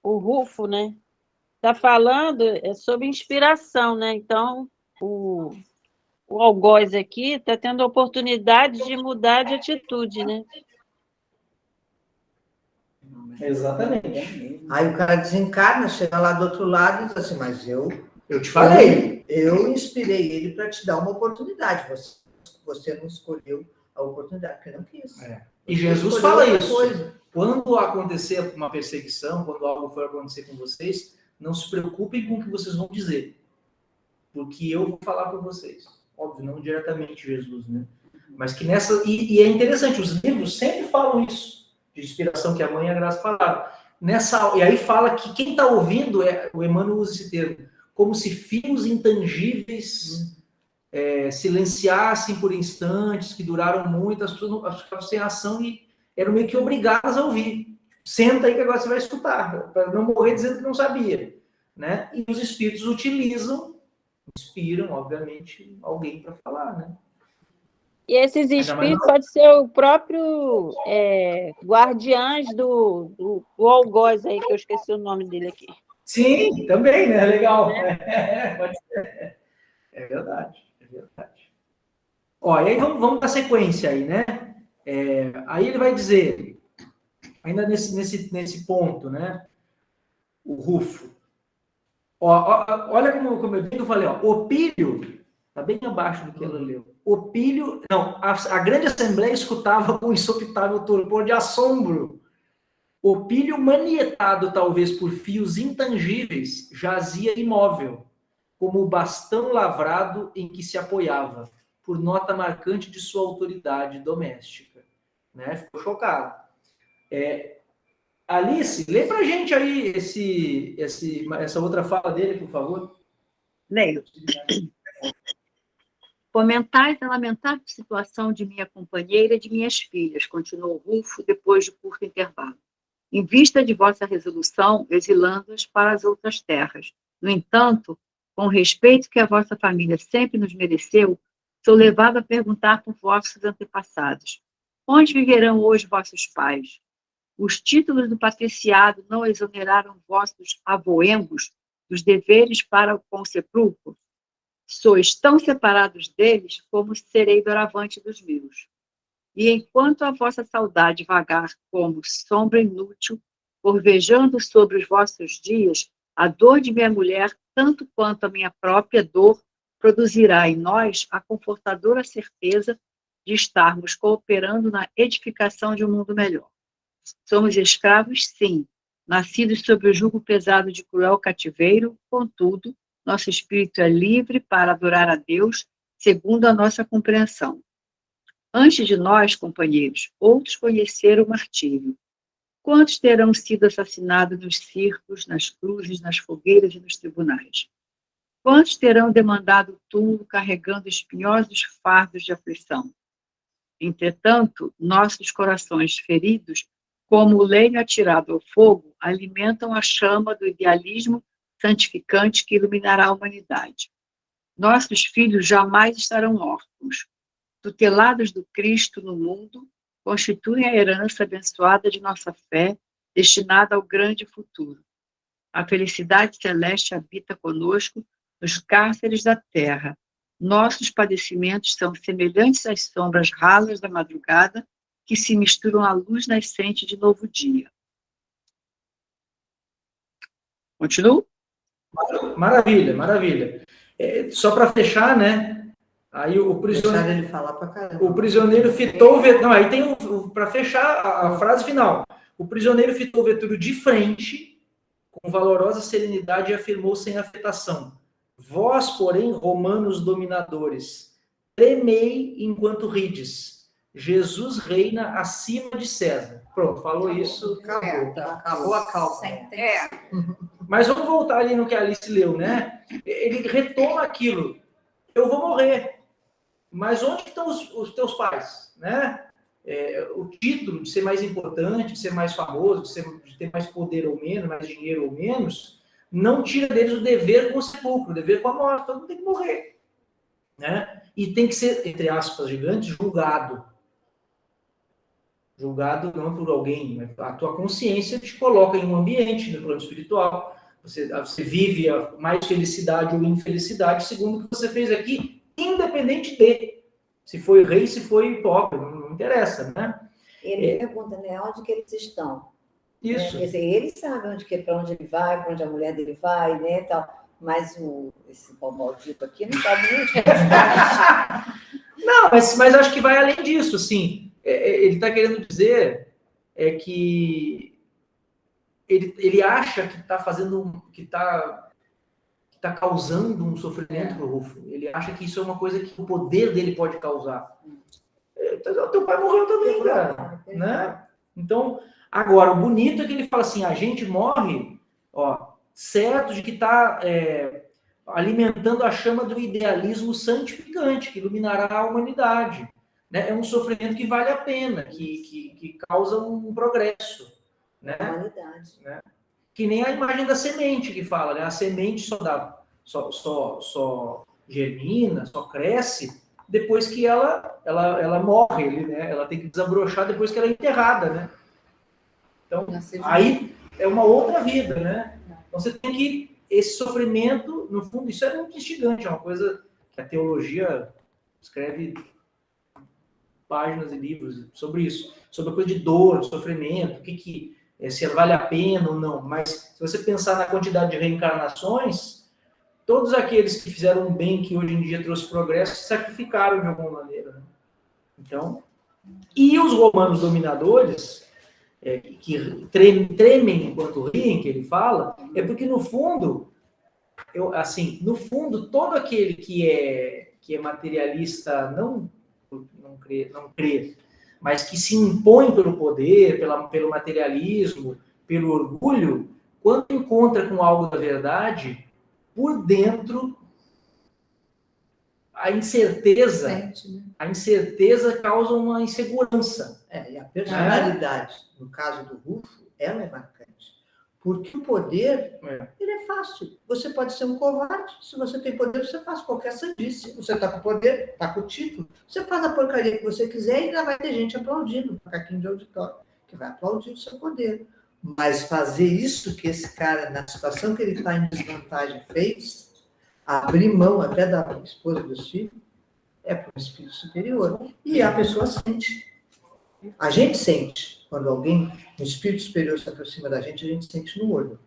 Rufo, né? Tá falando sobre inspiração, né? Então o algoz aqui está tendo a oportunidade de mudar de atitude, né? Exatamente. Aí o cara desencarna, chega lá do outro lado e diz assim, mas eu te falei. Eu inspirei ele para te dar uma oportunidade. Você não escolheu a oportunidade, porque não quis. E Jesus fala isso. Quando acontecer uma perseguição, quando algo for acontecer com vocês, não se preocupem com o que vocês vão dizer. Porque eu vou falar para vocês. Óbvio, não diretamente Jesus, né? Mas que nessa... E é interessante, os livros sempre falam isso, de inspiração, que a Mãe e a Graça falaram. E aí fala que quem está ouvindo, o Emmanuel usa esse termo, como se fios intangíveis silenciassem por instantes, que duraram muito, as pessoas ficavam sem ação e eram meio que obrigadas a ouvir. Senta aí que agora você vai escutar, para não morrer dizendo que não sabia, né? E os espíritos inspiram, obviamente, alguém para falar, né? E esses espíritos podem ser o próprio guardiães do algoz aí, que eu esqueci o nome dele aqui. Sim, também, né? Legal. Pode ser. É verdade, é verdade. Ó, e aí vamos dar sequência aí, né? Aí ele vai dizer, ainda nesse ponto, né? O Rufo. Ó, olha como eu falei, ó, Opílio, está bem abaixo do que ela leu. Opílio, não, a grande assembleia escutava com insopitável torpor de assombro. Opílio, manietado talvez por fios intangíveis, jazia imóvel, como o bastão lavrado em que se apoiava, por nota marcante de sua autoridade doméstica. Né? Ficou chocado. Alice, lê pra gente aí essa outra fala dele, por favor. Leio. Fomentais a lamentável situação de minha companheira e de minhas filhas, continuou Rufo depois de curto intervalo. Em vista de vossa resolução, exilando-as para as outras terras. No entanto, com o respeito que a vossa família sempre nos mereceu, sou levado a perguntar por vossos antepassados. Onde viverão hoje vossos pais? Os títulos do patriciado não exoneraram vossos avoengos dos deveres para com o sepulcro? Sois tão separados deles como serei doravante dos meus. E enquanto a vossa saudade vagar como sombra inútil, orvejando sobre os vossos dias, a dor de minha mulher, tanto quanto a minha própria dor, produzirá em nós a confortadora certeza de estarmos cooperando na edificação de um mundo melhor. Somos escravos, sim, nascidos sob o jugo pesado de cruel cativeiro, contudo, nosso espírito é livre para adorar a Deus, segundo a nossa compreensão. Antes de nós, companheiros, outros conheceram o martírio. Quantos terão sido assassinados nos circos, nas cruzes, nas fogueiras e nos tribunais? Quantos terão demandado o túmulo carregando espinhosos fardos de aflição? Entretanto, nossos corações feridos, como o lenho atirado ao fogo, alimentam a chama do idealismo santificante que iluminará a humanidade. Nossos filhos jamais estarão órfãos. Tutelados do Cristo no mundo, constituem a herança abençoada de nossa fé, destinada ao grande futuro. A felicidade celeste habita conosco nos cárceres da terra. Nossos padecimentos são semelhantes às sombras ralas da madrugada que se misturam à luz nascente de novo dia. Continuo? Maravilha, maravilha. Só para fechar, né? Aí o prisioneiro. Deixar ele falar pra caramba. O prisioneiro fitou o vetúrio. Não, aí tem para fechar a frase final. O prisioneiro fitou o vetúrio de frente, com valorosa serenidade, e afirmou sem afetação: vós, porém, romanos dominadores, tremei enquanto rides. Jesus reina acima de César. Pronto, falou isso. Acabou a calma. Mas vamos voltar ali no que a Alice leu, né? Ele retoma aquilo. Eu vou morrer. Mas onde estão os teus pais? Né? O título de ser mais importante, de ser mais famoso, de ter mais poder ou menos, mais dinheiro ou menos, não tira deles o dever com o sepulcro, o dever com a morte. Todo mundo tem que morrer. Né? E tem que ser, entre aspas gigantes, julgado. Julgado não por alguém, mas a tua consciência te coloca em um ambiente, no plano espiritual. Você vive mais felicidade ou infelicidade segundo o que você fez aqui, independente de se foi rei, se foi hipócrita, não interessa, né? Ele pergunta, né, onde que eles estão? Isso. Quer dizer, ele sabe para onde ele vai, para onde a mulher dele vai, né, tal. Mas esse pau maldito aqui não sabe nem onde ele está. Não, mas acho que vai além disso, assim. Ele está querendo dizer que ele acha que está fazendo, que está causando um sofrimento para o Rufo. Ele acha que isso é uma coisa que o poder dele pode causar. O teu pai morreu também, cara. Né? Então, agora, o bonito é que ele fala assim, a gente morre, ó, certo de que está alimentando a chama do idealismo santificante, que iluminará a humanidade. Né? É um sofrimento que vale a pena, que causa um progresso. Né? Humanidade. Né? Que nem a imagem da semente que fala, né? A semente só germina, só cresce depois que ela morre, né? Ela tem que desabrochar depois que ela é enterrada, né? Então, aí é uma outra vida, né? Então, você tem que... Esse sofrimento, no fundo, isso é muito instigante, é uma coisa que a teologia escreve páginas e livros sobre isso, sobre a coisa de dor, de sofrimento, se vale a pena ou não. Mas, se você pensar na quantidade de reencarnações, todos aqueles que fizeram um bem que hoje em dia trouxe progresso se sacrificaram de alguma maneira, né? Então, e os romanos dominadores... que tremem enquanto riem, que ele fala, é porque, no fundo, no fundo, todo aquele que é materialista não crê, mas que se impõe pelo poder, pelo materialismo, pelo orgulho, quando encontra com algo da verdade, por dentro, a incerteza causa uma insegurança. E a personalidade, no caso do Rufo, ela é marcante. Porque o poder, ele é fácil. Você pode ser um covarde. Se você tem poder, você faz qualquer sandice. Você está com poder, está com o título. Você faz a porcaria que você quiser e ainda vai ter gente aplaudindo, macaquinho de auditório, que vai aplaudir o seu poder. Mas fazer isso que esse cara, na situação que ele está em desvantagem, fez, abrir mão até da esposa dos filhos, é para o espírito superior. E a pessoa sente. A gente sente. Quando alguém, um espírito superior se aproxima da gente, a gente sente no olho.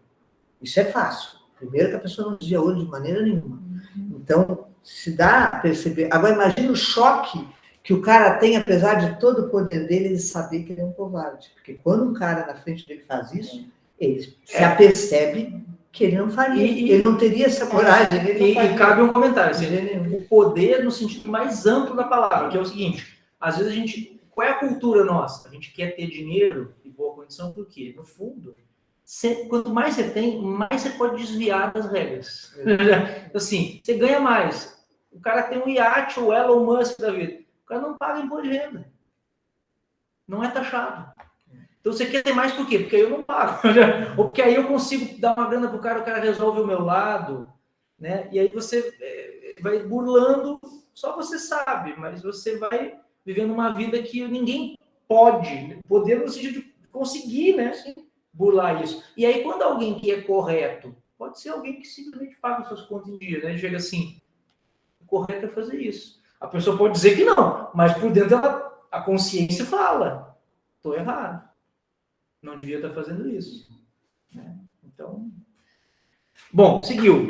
Isso é fácil. Primeiro que a pessoa não desvia olho de maneira nenhuma. Então, se dá a perceber. Agora, imagina o choque que o cara tem, apesar de todo o poder dele, ele saber que ele é um covarde. Porque quando um cara na frente dele faz isso, ele se apercebe que ele não faria. Ele não teria essa coragem. E cabe um comentário. Assim, o poder no sentido mais amplo da palavra, que é o seguinte, às vezes a gente... Qual é a cultura nossa? A gente quer ter dinheiro e boa condição, por quê? No fundo, quanto mais você tem, mais você pode desviar das regras. Assim, você ganha mais. O cara tem um iate, o Elon Musk da vida. O cara não paga imposto de renda. Não é taxado. Então você quer ter mais por quê? Porque aí eu não pago. Ou porque aí eu consigo dar uma grana pro cara, o cara resolve o meu lado, né? E aí você vai burlando, só você sabe, mas você vai vivendo uma vida que ninguém pode, poder no sentido de conseguir, né, burlar isso. E aí, quando alguém que é correto, pode ser alguém que simplesmente paga os seus contas em dia, né, chega assim, o correto é fazer isso. A pessoa pode dizer que não, mas por dentro a consciência fala, estou errado, não devia estar fazendo isso. Né? Então, bom, seguiu.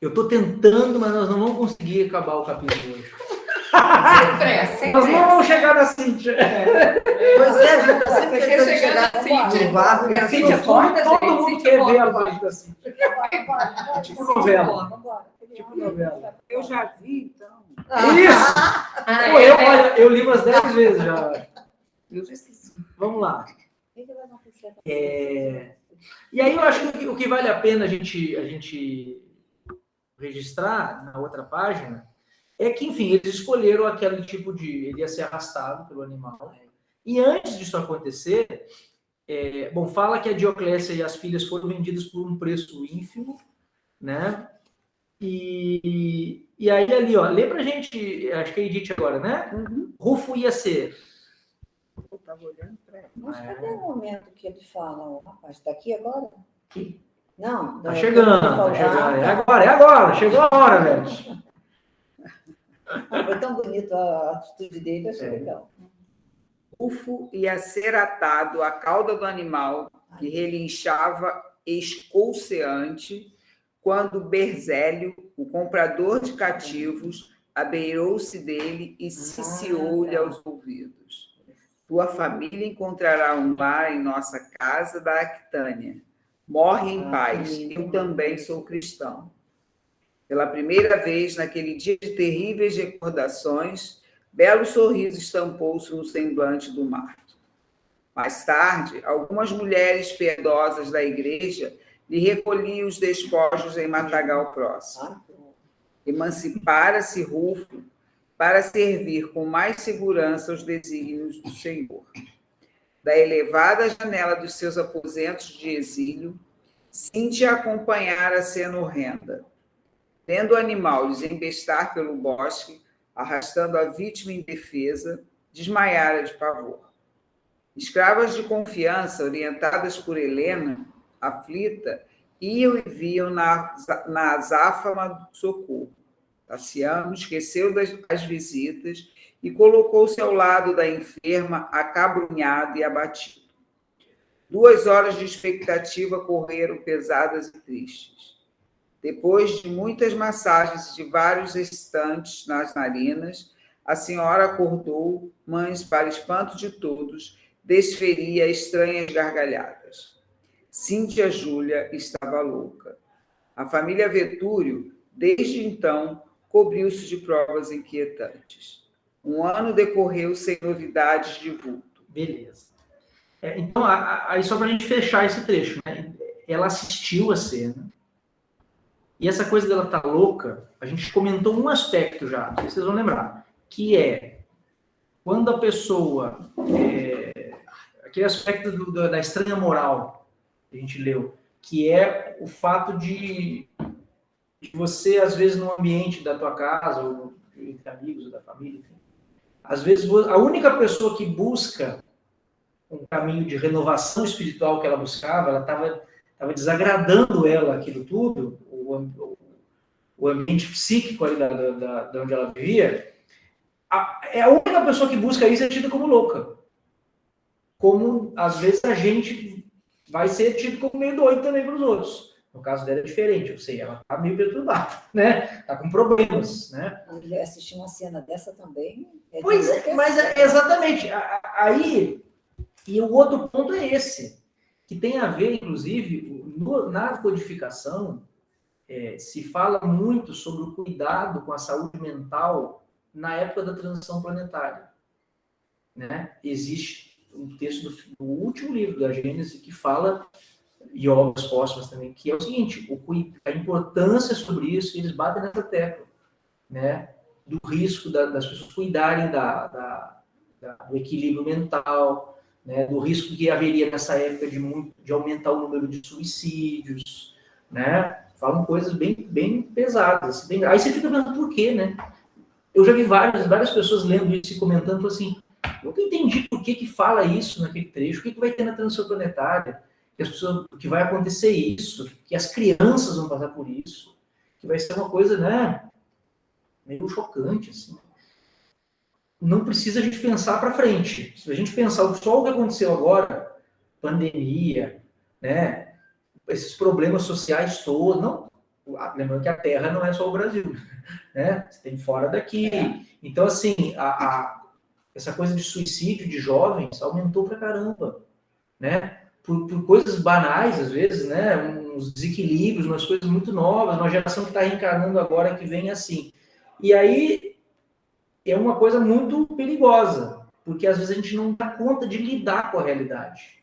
Eu estou tentando, mas nós não vamos conseguir acabar o capítulo hoje. Nós não vamos chegar na Cíntia. Pois é, a gente está sempre querendo chegar na Cíntia. A Cíntia, todo mundo quer ver a parte da Cíntia. Tipo novela. Tipo novela. Eu já vi, então. Isso! Eu li umas 10 vezes já. Eu já esqueci. Vamos lá. E aí eu acho que o que vale a pena a gente registrar na outra página é que, enfim, eles escolheram aquele tipo de... Ele ia ser arrastado pelo animal. E antes disso acontecer, fala que a Dioclécia e as filhas foram vendidas por um preço ínfimo, né? E aí ali, ó, lê pra gente, acho que é Edith agora, né? Rufo ia ser... Eu estava olhando para ela. Mas cadê o momento que ele fala, ó, rapaz, está aqui agora? Aqui. Não. Tá chegando, tá chegando. É agora, chegou a hora, velho. Foi tão bonito a atitude dele, achei legal. Rufo ia ser atado à cauda do animal, que relinchava escolceante, quando Berzélio, o comprador de cativos, abeirou-se dele e ciciou-lhe aos ouvidos. Tua família encontrará um lar em nossa casa da Aquitânia. Morre em paz, eu também sou cristão. Pela primeira vez, naquele dia de terríveis recordações, belo sorriso estampou-se no semblante do mártir. Mais tarde, algumas mulheres piedosas da igreja lhe recolhiam os despojos em matagal próximo. Emancipara-se Rufo para servir com mais segurança os desígnios do Senhor. Da elevada janela dos seus aposentos de exílio, Cíntia acompanhara a cena horrenda. Vendo o animal desembestar pelo bosque, arrastando a vítima indefesa, desmaiara de pavor. Escravas de confiança, orientadas por Helena, aflita, iam e viam na azáfama do socorro. Tassiano esqueceu das visitas e colocou-se ao lado da enferma, acabrunhado e abatido. 2 horas de expectativa correram pesadas e tristes. Depois de muitas massagens e de vários excitantes nas narinas, a senhora acordou, mas, para espanto de todos, desferia estranhas gargalhadas. Cíntia Júlia estava louca. A família Vetúrio, desde então, cobriu-se de provas inquietantes. 1 ano decorreu sem novidades de vulto. Beleza. Então, aí só para a gente fechar esse trecho, né? Ela assistiu a cena, e essa coisa dela estar louca, a gente comentou um aspecto já, não sei se vocês vão lembrar, que é quando a pessoa, aquele aspecto da estranha moral que a gente leu, que é o fato de você, às vezes, no ambiente da tua casa, ou entre amigos, ou da família, enfim, às vezes a única pessoa que busca um caminho de renovação espiritual que ela buscava, ela estava desagradando ela aquilo tudo, o ambiente psíquico ali da onde ela vivia, a única pessoa que busca isso é tida como louca. Como, às vezes, a gente vai ser tido como meio doido também para os outros. No caso dela é diferente, eu sei, ela está meio perturbada, né? Está com problemas, né? Assistir uma cena dessa também... Pois é, mas exatamente. Aí, e o outro ponto é esse, que tem a ver, inclusive, na codificação, se fala muito sobre o cuidado com a saúde mental na época da transição planetária. Né? Existe um texto do último livro da Gênesis que fala, e obras póstumas também, que é o seguinte, a importância sobre isso, eles batem nessa tecla, né? Do risco das pessoas cuidarem do equilíbrio mental, né? Do risco que haveria nessa época de aumentar o número de suicídios, né? Falam coisas bem pesadas. Aí você fica pensando, por quê, né? Eu já vi várias pessoas lendo isso e comentando, falando assim, eu nunca entendi por que fala isso naquele trecho, o que vai ter na transição planetária, que vai acontecer isso, que as crianças vão passar por isso, que vai ser uma coisa, né, meio chocante, assim. Não precisa a gente pensar para frente. Se a gente pensar só o que aconteceu agora, pandemia, né, esses problemas sociais todos, não, lembrando que a Terra não é só o Brasil, né, você tem fora daqui. Então, assim, essa coisa de suicídio de jovens aumentou pra caramba, né? Por coisas banais, às vezes, né? Uns desequilíbrios, umas coisas muito novas, uma geração que está reencarnando agora que vem assim. E aí é uma coisa muito perigosa, porque às vezes a gente não dá conta de lidar com a realidade.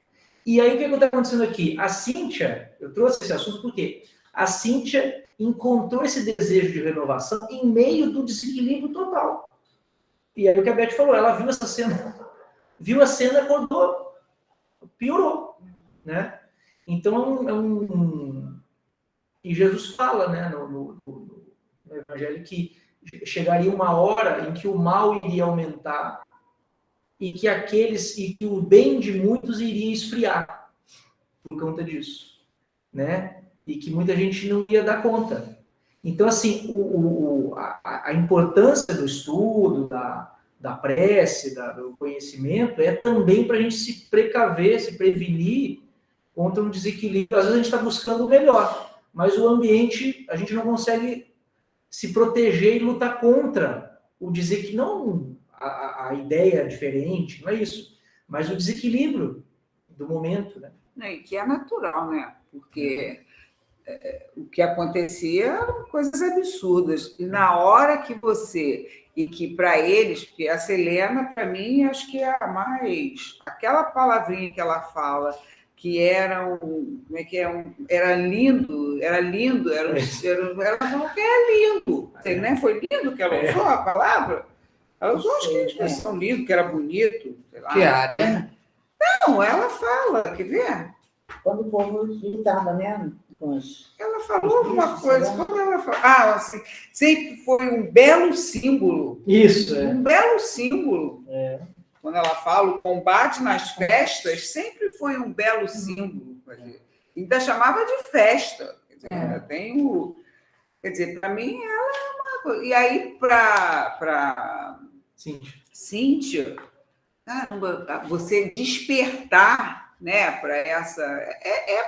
E aí o que está acontecendo aqui? A Cíntia, eu trouxe esse assunto porque a Cíntia encontrou esse desejo de renovação em meio do desequilíbrio total. E aí o que a Beth falou, ela viu essa cena, acordou, piorou, né? Então e Jesus fala, né, no Evangelho, que chegaria uma hora em que o mal iria aumentar e que o bem de muitos iria esfriar por conta disso, né? E que muita gente não ia dar conta. Então, assim, a importância do estudo, da prece, do conhecimento, é também para a gente se precaver, se prevenir contra um desequilíbrio. Às vezes a gente está buscando o melhor, mas o ambiente, a gente não consegue se proteger e lutar contra o desequilíbrio. Não a ideia diferente, não é isso, mas o desequilíbrio do momento, né? E que é natural, né? Porque o que acontecia eram coisas absurdas. E na hora que e que para eles, porque a Selena, para mim, acho que é a mais... Aquela palavrinha que ela fala, que era como é que é? Era lindo, ela falou que é lindo. Né? Foi lindo que ela usou a palavra? Ela usou, acho que a expressão lindo, que era bonito, sei lá. Que área? Não, ela fala, quer ver? Quando o povo lutava, né? Com os... Ela falou alguma coisa, quando ela falou, assim, sempre foi um belo símbolo. Isso, Um belo símbolo. Quando ela fala o combate nas festas, sempre foi um belo símbolo. Ainda chamava de festa. Quer dizer, para mim, ela é uma coisa. E aí, para Cíntia, caramba, você despertar, né, para essa.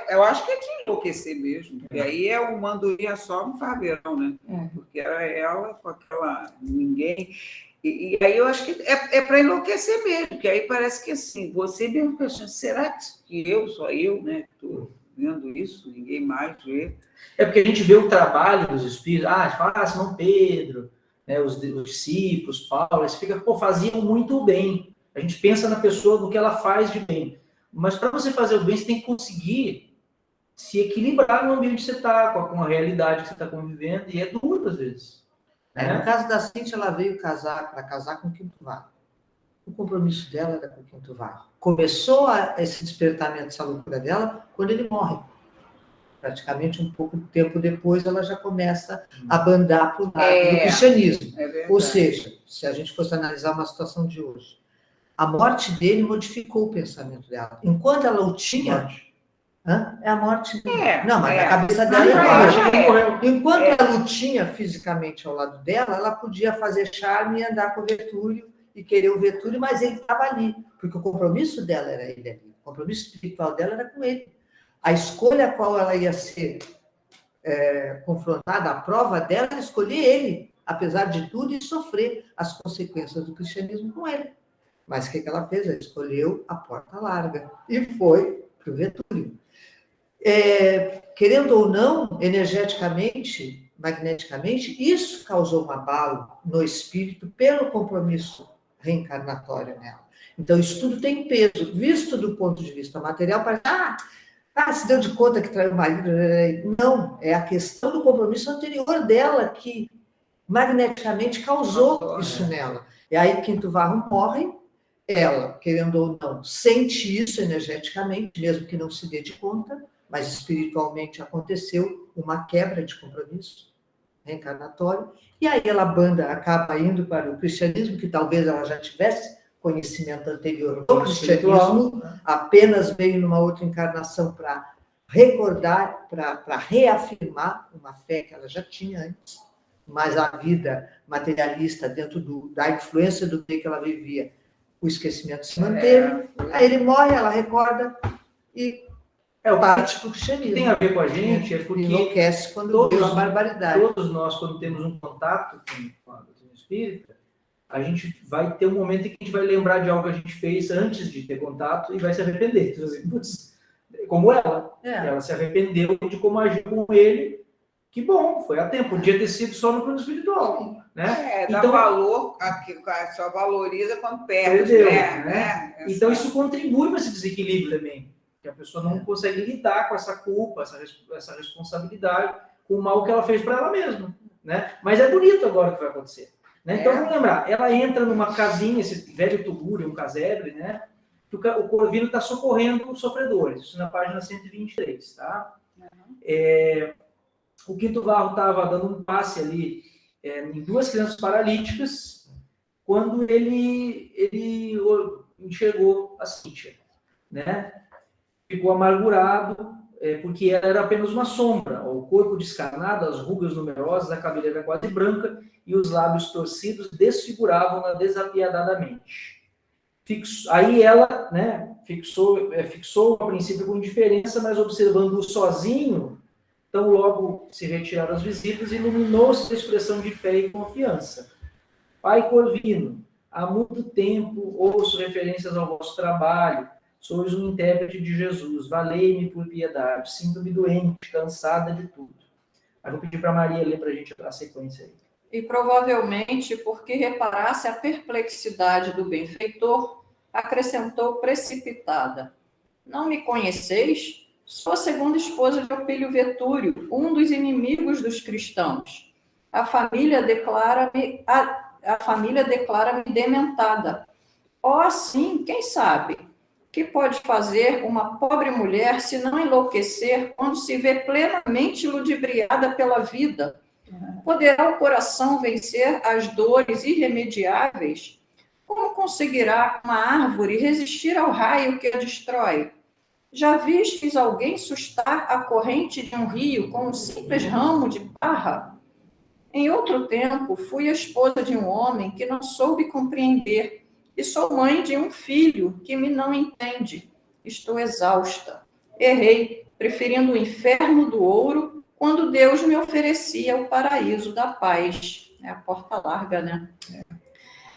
Eu acho que é de enlouquecer mesmo. E aí é uma andorinha só no farbeirão, né? Porque era ela com aquela. Ninguém. E aí eu acho que é para enlouquecer mesmo, porque aí parece que assim, você mesmo pensando, será que só eu, né, estou vendo isso, ninguém mais vê? É porque a gente vê o trabalho dos espíritos, fala Simão Pedro, né, os discípulos, Paulo, eles ficam, faziam muito bem. A gente pensa na pessoa do que ela faz de bem. Mas para você fazer o bem, você tem que conseguir se equilibrar no ambiente que você está, com a realidade que você está convivendo, e é duro às vezes. No caso da Cíntia, ela veio para casar com o Quinto Varro. O compromisso dela era com o Quinto Varro. Começou esse despertamento, essa loucura dela, quando ele morre. Praticamente um pouco de tempo depois, ela já começa a bandar para o lado do cristianismo. Ou seja, se a gente fosse analisar uma situação de hoje, a morte dele modificou o pensamento dela. Enquanto ela o tinha... É a morte dele. Não, mas na cabeça dela morreu. Enquanto ela o tinha fisicamente ao lado dela, ela podia fazer charme e andar com o Vetúlio e querer o Vetúlio, mas ele estava ali, porque o compromisso dela era ele ali. O compromisso espiritual dela era com ele. A escolha a qual ela ia ser confrontada, a prova dela era escolher ele, apesar de tudo, e sofrer as consequências do cristianismo com ele. Mas o que ela fez? Ela escolheu a porta larga e foi para o Vetúlio. Querendo ou não, energeticamente, magneticamente, isso causou um abalo no espírito pelo compromisso reencarnatório nela. Então, isso tudo tem peso. Visto do ponto de vista material, parece, se deu de conta que traiu o marido. Não, é a questão do compromisso anterior dela que magneticamente causou isso nela. E aí, Quinto Varro morre, ela, querendo ou não, sente isso energeticamente, mesmo que não se dê de conta, mas espiritualmente aconteceu uma quebra de compromisso reencarnatório, e aí ela acaba indo para o cristianismo, que talvez ela já tivesse conhecimento anterior do cristianismo, apenas veio numa outra encarnação para recordar, para reafirmar uma fé que ela já tinha antes, mas a vida materialista dentro da influência do meio que ela vivia, o esquecimento se manteve, aí ele morre, ela recorda e parte para o cristianismo. Tem a ver com a gente, é porque enlouquece quando vê uma barbaridade. Todos nós, quando temos um contato com a doutrina espírita, a gente vai ter um momento em que a gente vai lembrar de algo que a gente fez antes de ter contato e vai se arrepender. Como ela se arrependeu de como agiu com ele. Que bom, foi a tempo. Podia ter sido só no plano espiritual. Né? Dá valor, só valoriza quando perde. Perdeu, né? Então, isso contribui para esse desequilíbrio também. Que a pessoa não consegue lidar com essa culpa, essa responsabilidade, com o mal que ela fez para ela mesma. Né? Mas é bonito agora o que vai acontecer. Né? Então, vamos lembrar, ela entra numa casinha, esse velho tugúrio, um casebre, né? Que o Corvino está socorrendo os sofredores. Isso na página 123, tá? O Quinto Varro estava dando um passe ali em duas crianças paralíticas quando ele enxergou a Cíntia, né? Ficou amargurado, porque ela era apenas uma sombra. O corpo descarnado, as rugas numerosas, a cabeleira quase branca e os lábios torcidos desfiguravam-na desapiadadamente. Aí ela, né, fixou a princípio com indiferença, mas observando-o sozinho, então logo se retiraram as visitas, iluminou-se a expressão de fé e confiança. Pai Corvino, há muito tempo ouço referências ao vosso trabalho. Sois um intérprete de Jesus, valei-me por piedade, sinto-me doente, cansada de tudo. Aí vou pedir para a Maria ler para a gente a sequência aí. E provavelmente, porque reparasse a perplexidade do benfeitor, acrescentou precipitada. Não me conheceis? Sou a segunda esposa de Opílio Vetúrio, um dos inimigos dos cristãos. A família declara-me dementada. Sim, quem sabe? Que pode fazer uma pobre mulher se não enlouquecer quando se vê plenamente ludibriada pela vida? Poderá o coração vencer as dores irremediáveis? Como conseguirá uma árvore resistir ao raio que a destrói? Já vistes alguém sustar a corrente de um rio com um simples ramo de parra? Em outro tempo, fui a esposa de um homem que não soube compreender, e sou mãe de um filho que me não entende. Estou exausta. Errei, preferindo o inferno do ouro, quando Deus me oferecia o paraíso da paz. É a porta larga, né?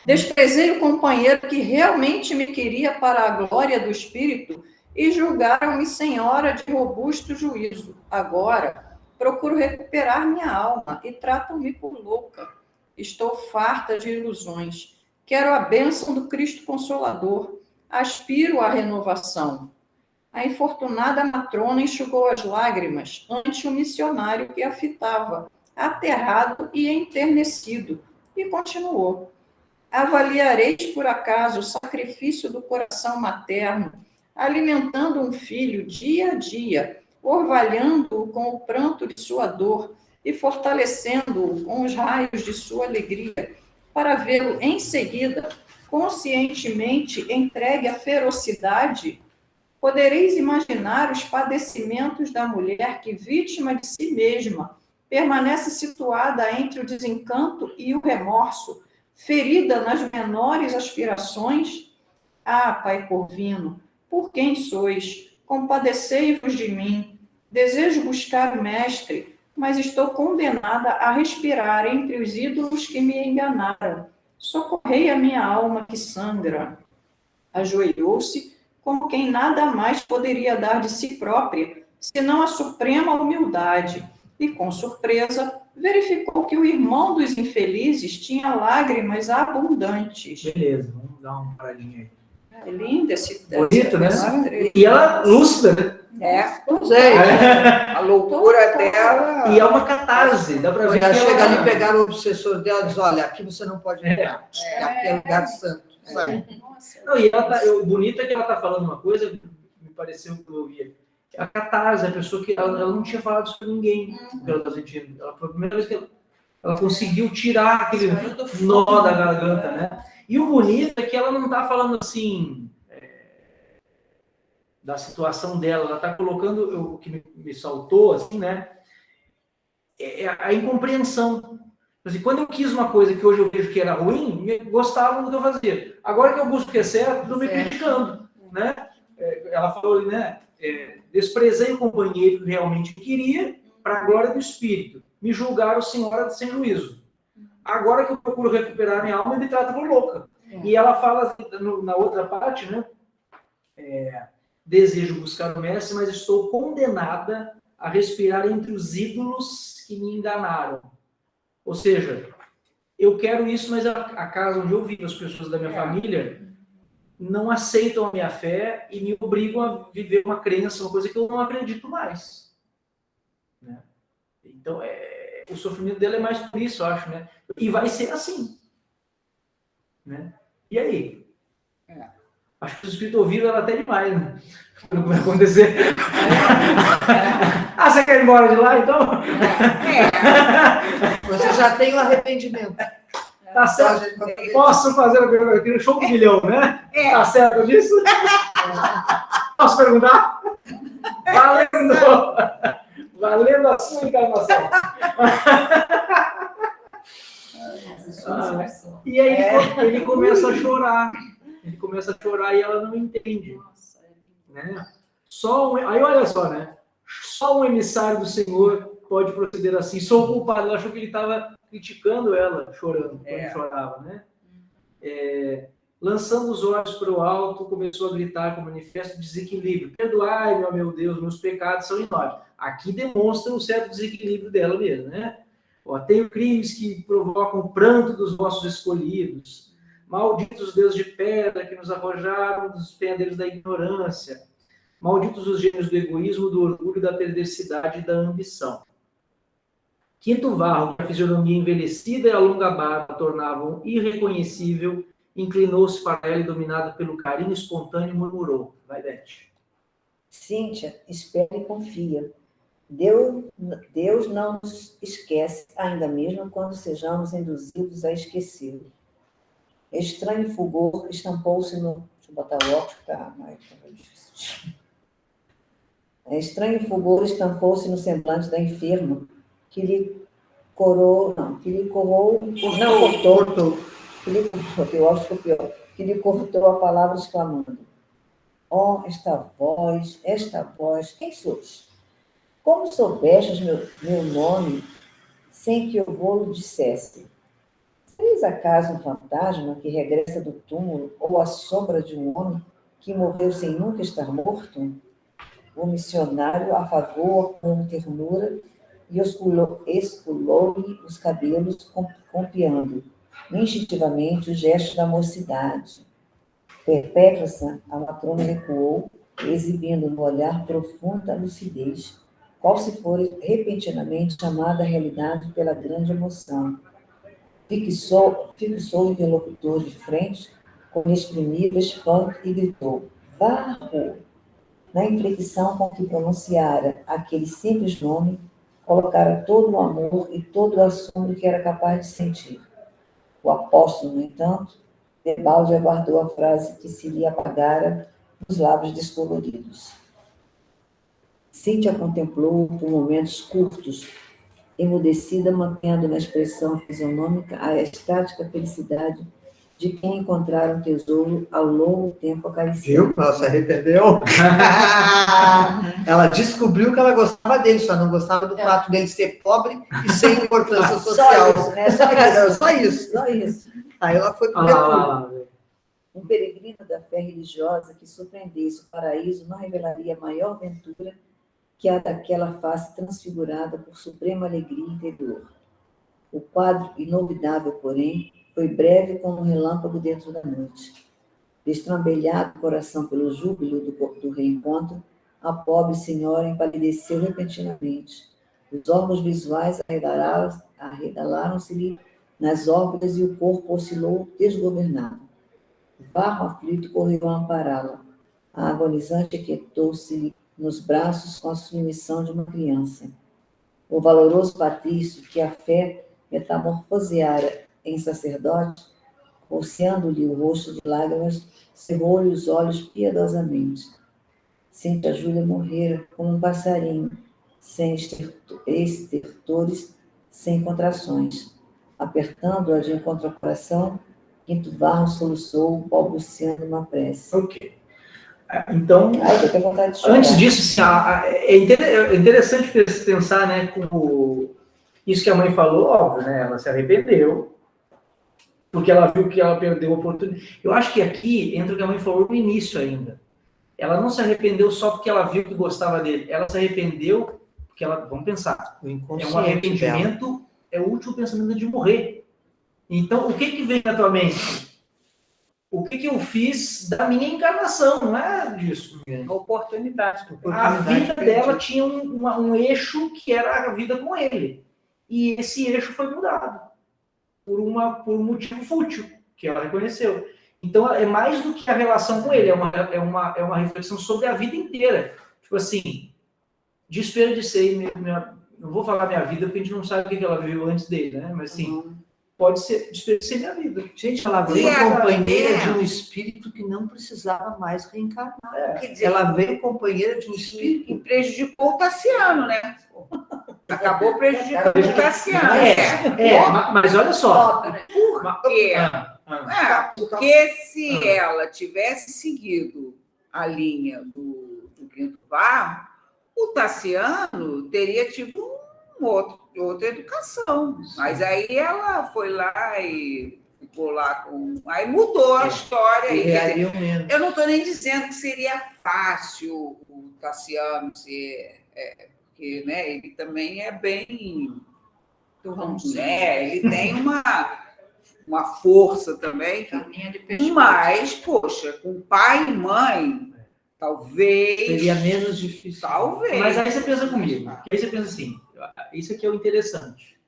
Desprezei o companheiro que realmente me queria para a glória do Espírito e julgaram-me senhora de robusto juízo. Agora, procuro recuperar minha alma e tratam-me por louca. Estou farta de ilusões. Quero a bênção do Cristo Consolador. Aspiro à renovação. A infortunada matrona enxugou as lágrimas ante o missionário que a fitava, aterrado e enternecido, e continuou. Avaliareis por acaso o sacrifício do coração materno, alimentando um filho dia a dia, orvalhando-o com o pranto de sua dor e fortalecendo-o com os raios de sua alegria, para vê-lo em seguida, conscientemente entregue à ferocidade? Podereis imaginar os padecimentos da mulher que, vítima de si mesma, permanece situada entre o desencanto e o remorso, ferida nas menores aspirações? Ah, Pai Corvino, por quem sois? Compadecei-vos de mim. Desejo buscar o Mestre, mas estou condenada a respirar entre os ídolos que me enganaram. Socorrei a minha alma que sangra. Ajoelhou-se, como quem nada mais poderia dar de si própria, senão a suprema humildade, e, com surpresa, verificou que o irmão dos infelizes tinha lágrimas abundantes. Beleza, vamos dar uma paradinha aí. É lindo esse bonito, né? E ela lúcida, né? Pois é. A loucura dela. E é uma catarse, dá pra ver. Já que chega ela- ali, pegar o obsessor dela e diz, olha, aqui você não pode entrar. Aqui é lugar santo. Sabe? Não, e ela tá, o bonito é que ela tá falando uma coisa que me pareceu que eu ouvia. A catarse, a pessoa que ela não tinha falado isso pra ninguém, que ela tá sentindo. Ela, foi a primeira vez que ela conseguiu tirar aquele nó da garganta, né? E o bonito é que ela não tá falando assim da situação dela, ela tá colocando o que me saltou, assim, né? É a incompreensão. Assim, quando eu quis uma coisa que hoje eu vejo que era ruim, gostavam do que eu fazia. Agora que eu busco o que é certo, estão me criticando, né? Ela falou, né? Desprezei o companheiro que realmente queria para a glória do Espírito. Me julgaram senhora sem juízo. Agora que eu procuro recuperar minha alma, me trata por louca. E ela fala na outra parte, né? Desejo buscar o Mestre, mas estou condenada a respirar entre os ídolos que me enganaram. Ou seja, eu quero isso, mas a casa onde eu vivo, as pessoas da minha família não aceitam a minha fé e me obrigam a viver uma crença, uma coisa que eu não acredito mais. Né? Então, o sofrimento dela é mais por isso, eu acho, né? E vai ser assim. Né? E aí? Acho que os espíritos ouviram ela até demais, né? O que vai acontecer? Você quer ir embora de lá, então? Você já tem o arrependimento. Tá certo. Posso fazer aquele show do milhão, né? Tá certo disso? Posso perguntar? Valendo! Valendo a sua encarnação. E aí ele começa a chorar. Ele começa a chorar e ela não entende. Né? Aí olha só, né? Só um emissário do Senhor pode proceder assim. Sou o culpado. Ela achou que ele estava criticando ela, chorando, quando chorava, né? Lançando os olhos para o alto, começou a gritar com manifesto desequilíbrio. Perdoai-me, ó meu Deus, meus pecados são enormes. Aqui demonstra um certo desequilíbrio dela mesmo, né? Tenho crimes que provocam o pranto dos vossos escolhidos. Malditos os deuses de pedra que nos arrojaram dos penhadeiros da ignorância. Malditos os gênios do egoísmo, do orgulho, da perversidade e da ambição. Quinto varro, a fisionomia envelhecida e a longa barba tornavam irreconhecível inclinou-se para ela e, dominado pelo carinho espontâneo, murmurou. Vai, Beth. Cíntia, espera e confia. Deus não nos esquece, ainda mesmo quando sejamos induzidos a esquecê-lo. Estranho fulgor estampou-se no... Deixa eu botar o óculos, tá? Estranho fulgor estampou-se no semblante da enferma, que lhe cortou, que lhe cortou a palavra exclamando: "Oh, esta voz, quem sois? Como soubestes meu nome sem que eu vou dissesse? Sereis acaso um fantasma que regressa do túmulo ou a sombra de um homem que morreu sem nunca estar morto?" O missionário afagou-a com ternura e esculou-lhe os cabelos, copiando instintivamente o gesto da mocidade. Perplexa, a matrona recuou, exibindo no olhar profunda lucidez, qual se for repentinamente chamada à realidade pela grande emoção. Fixou o interlocutor de frente com inexprimível espanto e gritou: "Varro!" Na inflexão com que pronunciara aquele simples nome, colocara todo o amor e todo o assombro que era capaz de sentir. O apóstolo, no entanto, debalde aguardou a frase que se lhe apagara nos lábios descoloridos. Cíntia contemplou por momentos curtos, emudecida, mantendo na expressão fisionômica a estática felicidade de quem encontrara um tesouro ao longo tempo acariciado. Viu? Ela se arrependeu. Ela descobriu que ela gostava dele, só não gostava do fato dele ser pobre e sem importância social. Só isso, né? Só isso. Só isso. Só isso. Aí ela foi pro Um peregrino da fé religiosa que surpreendesse o paraíso não revelaria maior ventura que a daquela face transfigurada por suprema alegria interior. O quadro inovidável, porém, foi breve como um relâmpago dentro da noite. Destrambelhado o coração pelo júbilo do reencontro, a pobre senhora empalideceu repentinamente. Os órgãos visuais arregalaram-se-lhe nas órbitas e o corpo oscilou desgovernado. O barro aflito correu a ampará-la. A agonizante aquietou-se nos braços com a submissão de uma criança. O valoroso patrício que a fé metamorfoseara em sacerdote, rociando-lhe o rosto de lágrimas, cerrou-lhe os olhos piedosamente. Cíntia Júlia morrera como um passarinho, sem estertores, sem contrações. Apertando-a de encontro ao coração, Quinto Varro soluçou, balbuciando uma prece. Ok. Então, antes disso, assim, é interessante pensar, né, como isso que a mãe falou, óbvio, né, ela se arrependeu, porque ela viu que ela perdeu a oportunidade. Eu acho que aqui entra o que a mãe falou no início ainda. Ela não se arrependeu só porque ela viu que gostava dele, ela se arrependeu porque ela, vamos pensar, é um arrependimento, é o último pensamento de morrer. Então, o que vem na tua mente? O que eu fiz da minha encarnação, não é disso. Oportunidade. A vida dela tinha um eixo que era a vida com ele. E esse eixo foi mudado por um motivo fútil, que ela reconheceu. Então, é mais do que a relação com ele, é uma reflexão sobre a vida inteira. Tipo assim, desperdicei, não vou falar minha vida, porque a gente não sabe o que ela viveu antes dele, né? Mas assim, pode ser desperdicei minha vida. Gente, ela veio companheira de um espírito que não precisava mais reencarnar. Ela veio companheira de um espírito que prejudicou o Tassiano, né? Acabou prejudicando o Tassiano. Mas olha só. Por quê? Porque se ela tivesse seguido a linha do Quinto Varro, o Tassiano teria tido outra educação. Mas aí ela foi lá e ficou lá com... Aí mudou a história. Eu não estou nem dizendo que seria fácil o Tassiano ser... porque, né, ele também é bem... ele tem uma força também. Mas, poxa, com pai e mãe, talvez... Seria menos difícil. Talvez. Mas aí você pensa comigo. Aí você pensa assim, isso aqui é o interessante.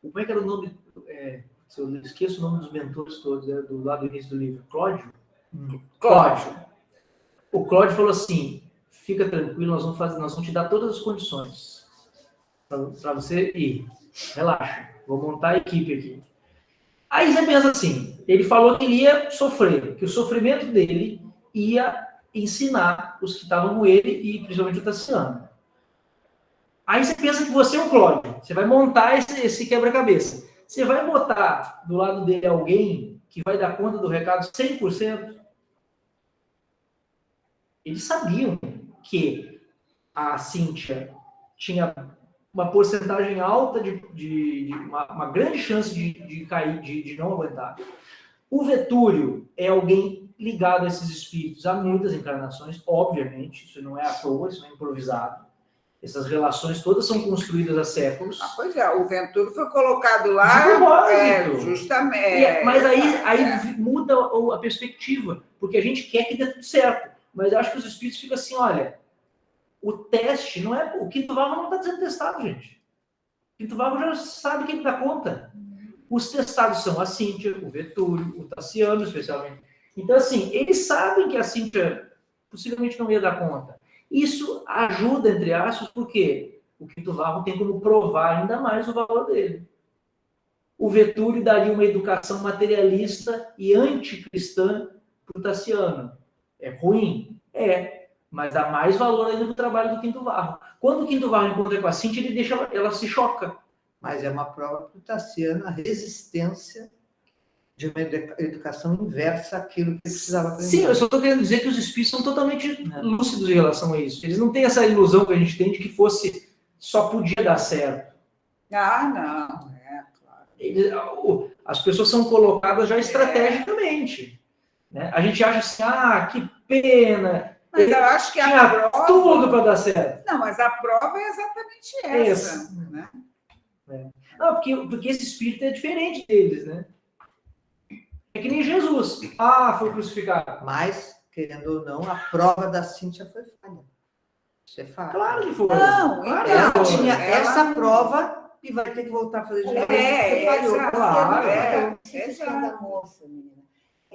Como é que era o nome? eu esqueço o nome dos mentores todos, do lado do início do livro, Cláudio. O Cláudio falou assim, fica tranquilo, nós vamos te dar todas as condições para você ir. Relaxa, vou montar a equipe aqui. Aí você pensa assim, ele falou que ele ia sofrer, que o sofrimento dele ia ensinar os que estavam com ele, e principalmente o Tassiano. Aí você pensa que você é um Cláudio, você vai montar esse quebra-cabeça. Você vai botar do lado dele alguém que vai dar conta do recado 100%? Eles sabiam que a Cíntia tinha uma porcentagem alta uma grande chance de cair, de não aguentar. O Vetúrio é alguém ligado a esses espíritos há muitas encarnações, obviamente, isso não é à toa, isso não é improvisado. Essas relações todas são construídas há séculos. Pois é, o Vetúrio foi colocado lá justamente. Mas aí muda a perspectiva, porque a gente quer que dê tudo certo. Mas eu acho que os espíritos ficam assim, olha, o teste não é... O Quinto Vago não está sendo testado, gente. O Quinto Vago já sabe quem dá conta. Os testados são a Cíntia, o Vetúrio, o Tassiano, especialmente. Então, assim, eles sabem que a Cíntia possivelmente não ia dar conta. Isso ajuda, entre aspas, porque o Quinto Vago tem como provar ainda mais o valor dele. O Vetúrio daria uma educação materialista e anticristã para o Tassiano. É ruim? É. Mas dá mais valor ainda no trabalho do Quinto Vago. Quando o Quinto Vago encontra com a Cíntia, ele deixa ela se choca. Mas é uma prova para o Tassiano a resistência de uma educação inversa àquilo que ele precisava aprender. Sim, eu só estou querendo dizer que os espíritos são totalmente lúcidos em relação a isso. Eles não têm essa ilusão que a gente tem de que só podia dar certo. Não. Claro. As pessoas são colocadas já estrategicamente. Né? A gente acha assim, que pena. Mas eu acho que a prova... tudo para dar certo. Não, mas a prova é exatamente essa. Né? Não, porque esse espírito é diferente deles, né? É que nem Jesus. Foi crucificado. Mas, querendo ou não, a prova da Cíntia foi falha. Isso é fato. Claro que foi. Não, claro ela que foi. tinha essa prova e vai ter que voltar a fazer de novo. Claro. Essa da moça, menina.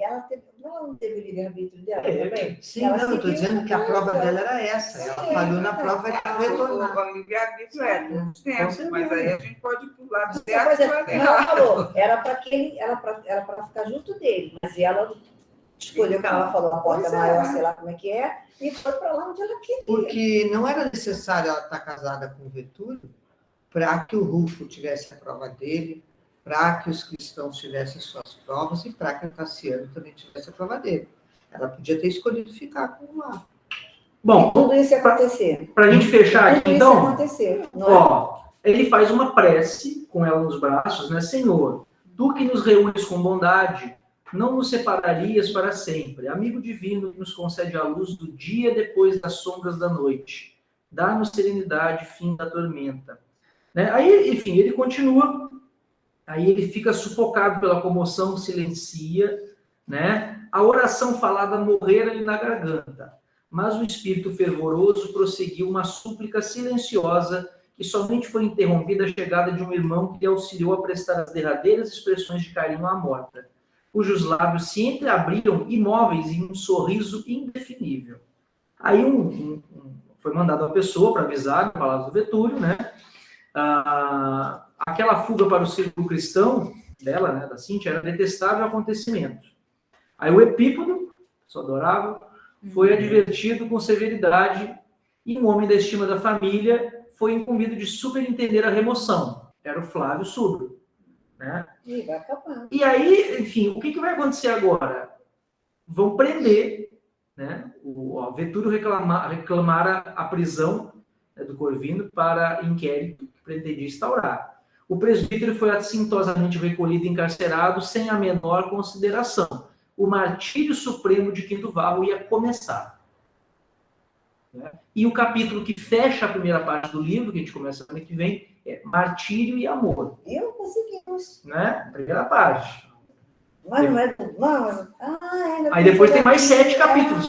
Ela não teve o livre-arbítrio dela também? Sim, eu estou dizendo que a prova dela era essa. Ela falhou na prova e vai retornar. O livre-arbítrio todos temos, mas aí a gente pode pular do Ela certo. falou, era para ficar junto dele, mas ela escolheu, como ela falou, a porta maior, sei lá como é que é, e foi para lá onde ela queria. Porque não era necessário ela estar casada com o Vetúrio para que o Rufo tivesse a prova dele, para que os cristãos tivessem suas provas e para que o Tassiano também tivesse a prova dele. Ela podia ter escolhido ficar com o Marco. Bom, tudo isso ia acontecer. Para a gente fechar aqui, então, isso ia acontecer, não é? Ele faz uma prece com ela nos braços, né? Senhor, tu que nos reúnes com bondade, não nos separarias para sempre. Amigo divino que nos concede a luz do dia depois das sombras da noite. Dá-nos serenidade, fim da tormenta. Né? Aí, enfim, ele continua... Aí ele fica sufocado pela comoção, silencia, né? A oração falada morrera-lhe na garganta, mas o espírito fervoroso prosseguiu uma súplica silenciosa que somente foi interrompida a chegada de um irmão que lhe auxiliou a prestar as derradeiras expressões de carinho à morta, cujos lábios se entreabriram imóveis em um sorriso indefinível. Aí foi mandado uma pessoa para avisar, a palavra do Vetúrio, né? Aquela fuga para o círculo cristão dela, né, da Cíntia, era detestável acontecimento. Aí o Epípodo, só adorava, foi advertido com severidade e um homem da estima da família foi incumbido de superintender a remoção. Era o Flávio Subro. Né? E vai acabar. E aí, enfim, o que vai acontecer agora? Vão prender, né? O Vetúrio reclamara a prisão do Corvino para inquérito que pretendia instaurar. O presbítero foi assintosamente recolhido e encarcerado sem a menor consideração. O martírio supremo de Quinto Vago ia começar. Né? E o capítulo que fecha a primeira parte do livro, que a gente começa semana que vem, é Martírio e Amor. Eu conseguimos. Né? Primeira parte. Aí depois tem mais 7 capítulos.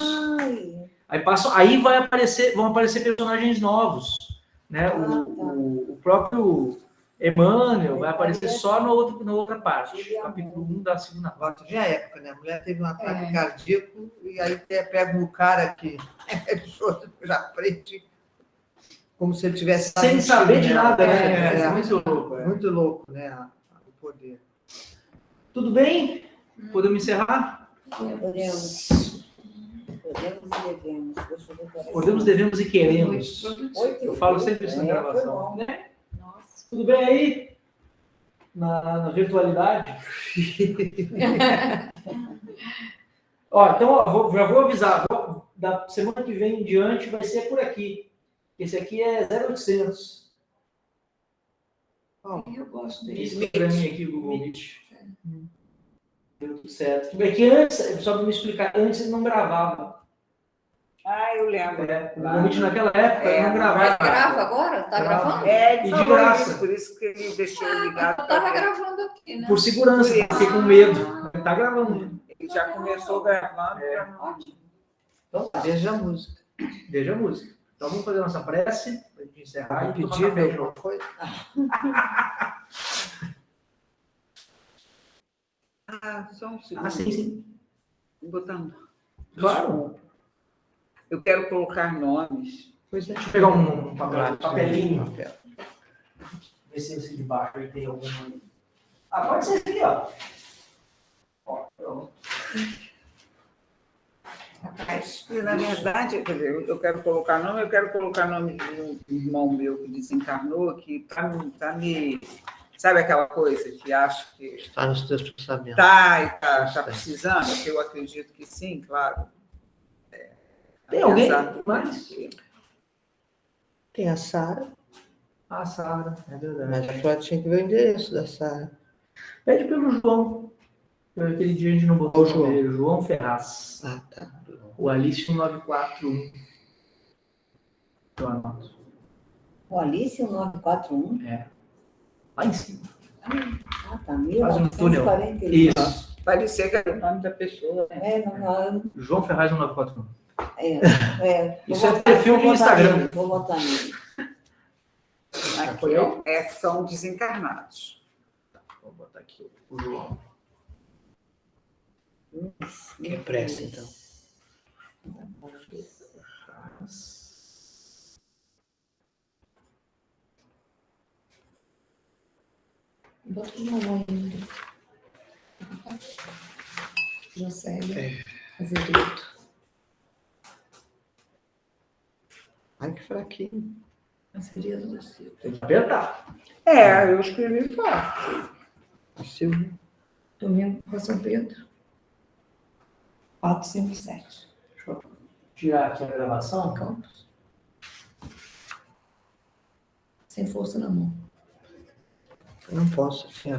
Aí vão aparecer personagens novos. Né? O próprio Emmanuel vai aparecer só na outra parte, capítulo 1 da segunda parte. Agora, tu vê a época, né? A mulher teve um ataque cardíaco e aí pega um cara que já aprende como se ele tivesse... Sem saber de nada, né? É, Muito louco. muito louco, né? O poder. Tudo bem? Podemos encerrar? Podemos. Podemos e devemos. Deixa eu ver qual é. Podemos, devemos e queremos. Eu falo sempre isso na gravação. Né? Tudo bem aí? Na virtualidade? Ó, então, ó, já vou avisar. Da semana que vem em diante vai ser por aqui. Esse aqui é 0800. Eu gosto dele. Isso para mim aqui, o Google Meet. Deu tudo certo. É que antes, só para me explicar, antes ele não gravava. Eu lembro. O Google Meet naquela época não gravava. Grava agora? Tá gravando? Ele E de falou graça. isso, por isso que ele deixou ligado. Eu tava gravando aqui, né? Por segurança, fiquei com medo. Ele tá gravando. Ele já começou gravando. Então, Veja a música. veja a música. Então vamos fazer a nossa prece, para a gente encerrar e tomar Pedir café de novo. alguma coisa? Só um segundo. Sim. Botando. Claro. Eu quero colocar nomes. Deixa eu pegar um papelinho. Ver se esse de baixo aí tem algum. Pode ser esse aqui, ó. Pronto. Na verdade, quer dizer, eu quero colocar nome de um irmão meu que desencarnou, que tá me. Sabe aquela coisa que acho que. Está nos teus pensamentos. Tá precisando, que eu acredito que sim, claro. Tem alguém Apesar- mais? Tem a Sara. A Sara, é verdade. Mas a Flávia tinha que ver o endereço da Sara. Pede pelo João. Aquele dia a gente não botou O João. João. João Ferraz. Ah, tá. O Alice 1941. Eu anoto. O Alice, o 941. Lá em cima. Ah, tá. Faz um túnel. 1941. Isso. Parecia que era o nome da pessoa. Não. João Ferraz 1941. Isso Vou é perfil de botar Instagram. nele, Vou botar nele. Aqui são desencarnados. Vou botar aqui o João. Que pressa, então. Bota o nome ainda. José. Fazer tudo. Ai, que fraquinho. Seria do Silvio. Tem que apertar. Eu escrevi forte. A Silvia. Domingo para São Pedro. 457. Deixa eu tirar aqui a gravação. Campos. Sem força na mão. Eu não posso, assim,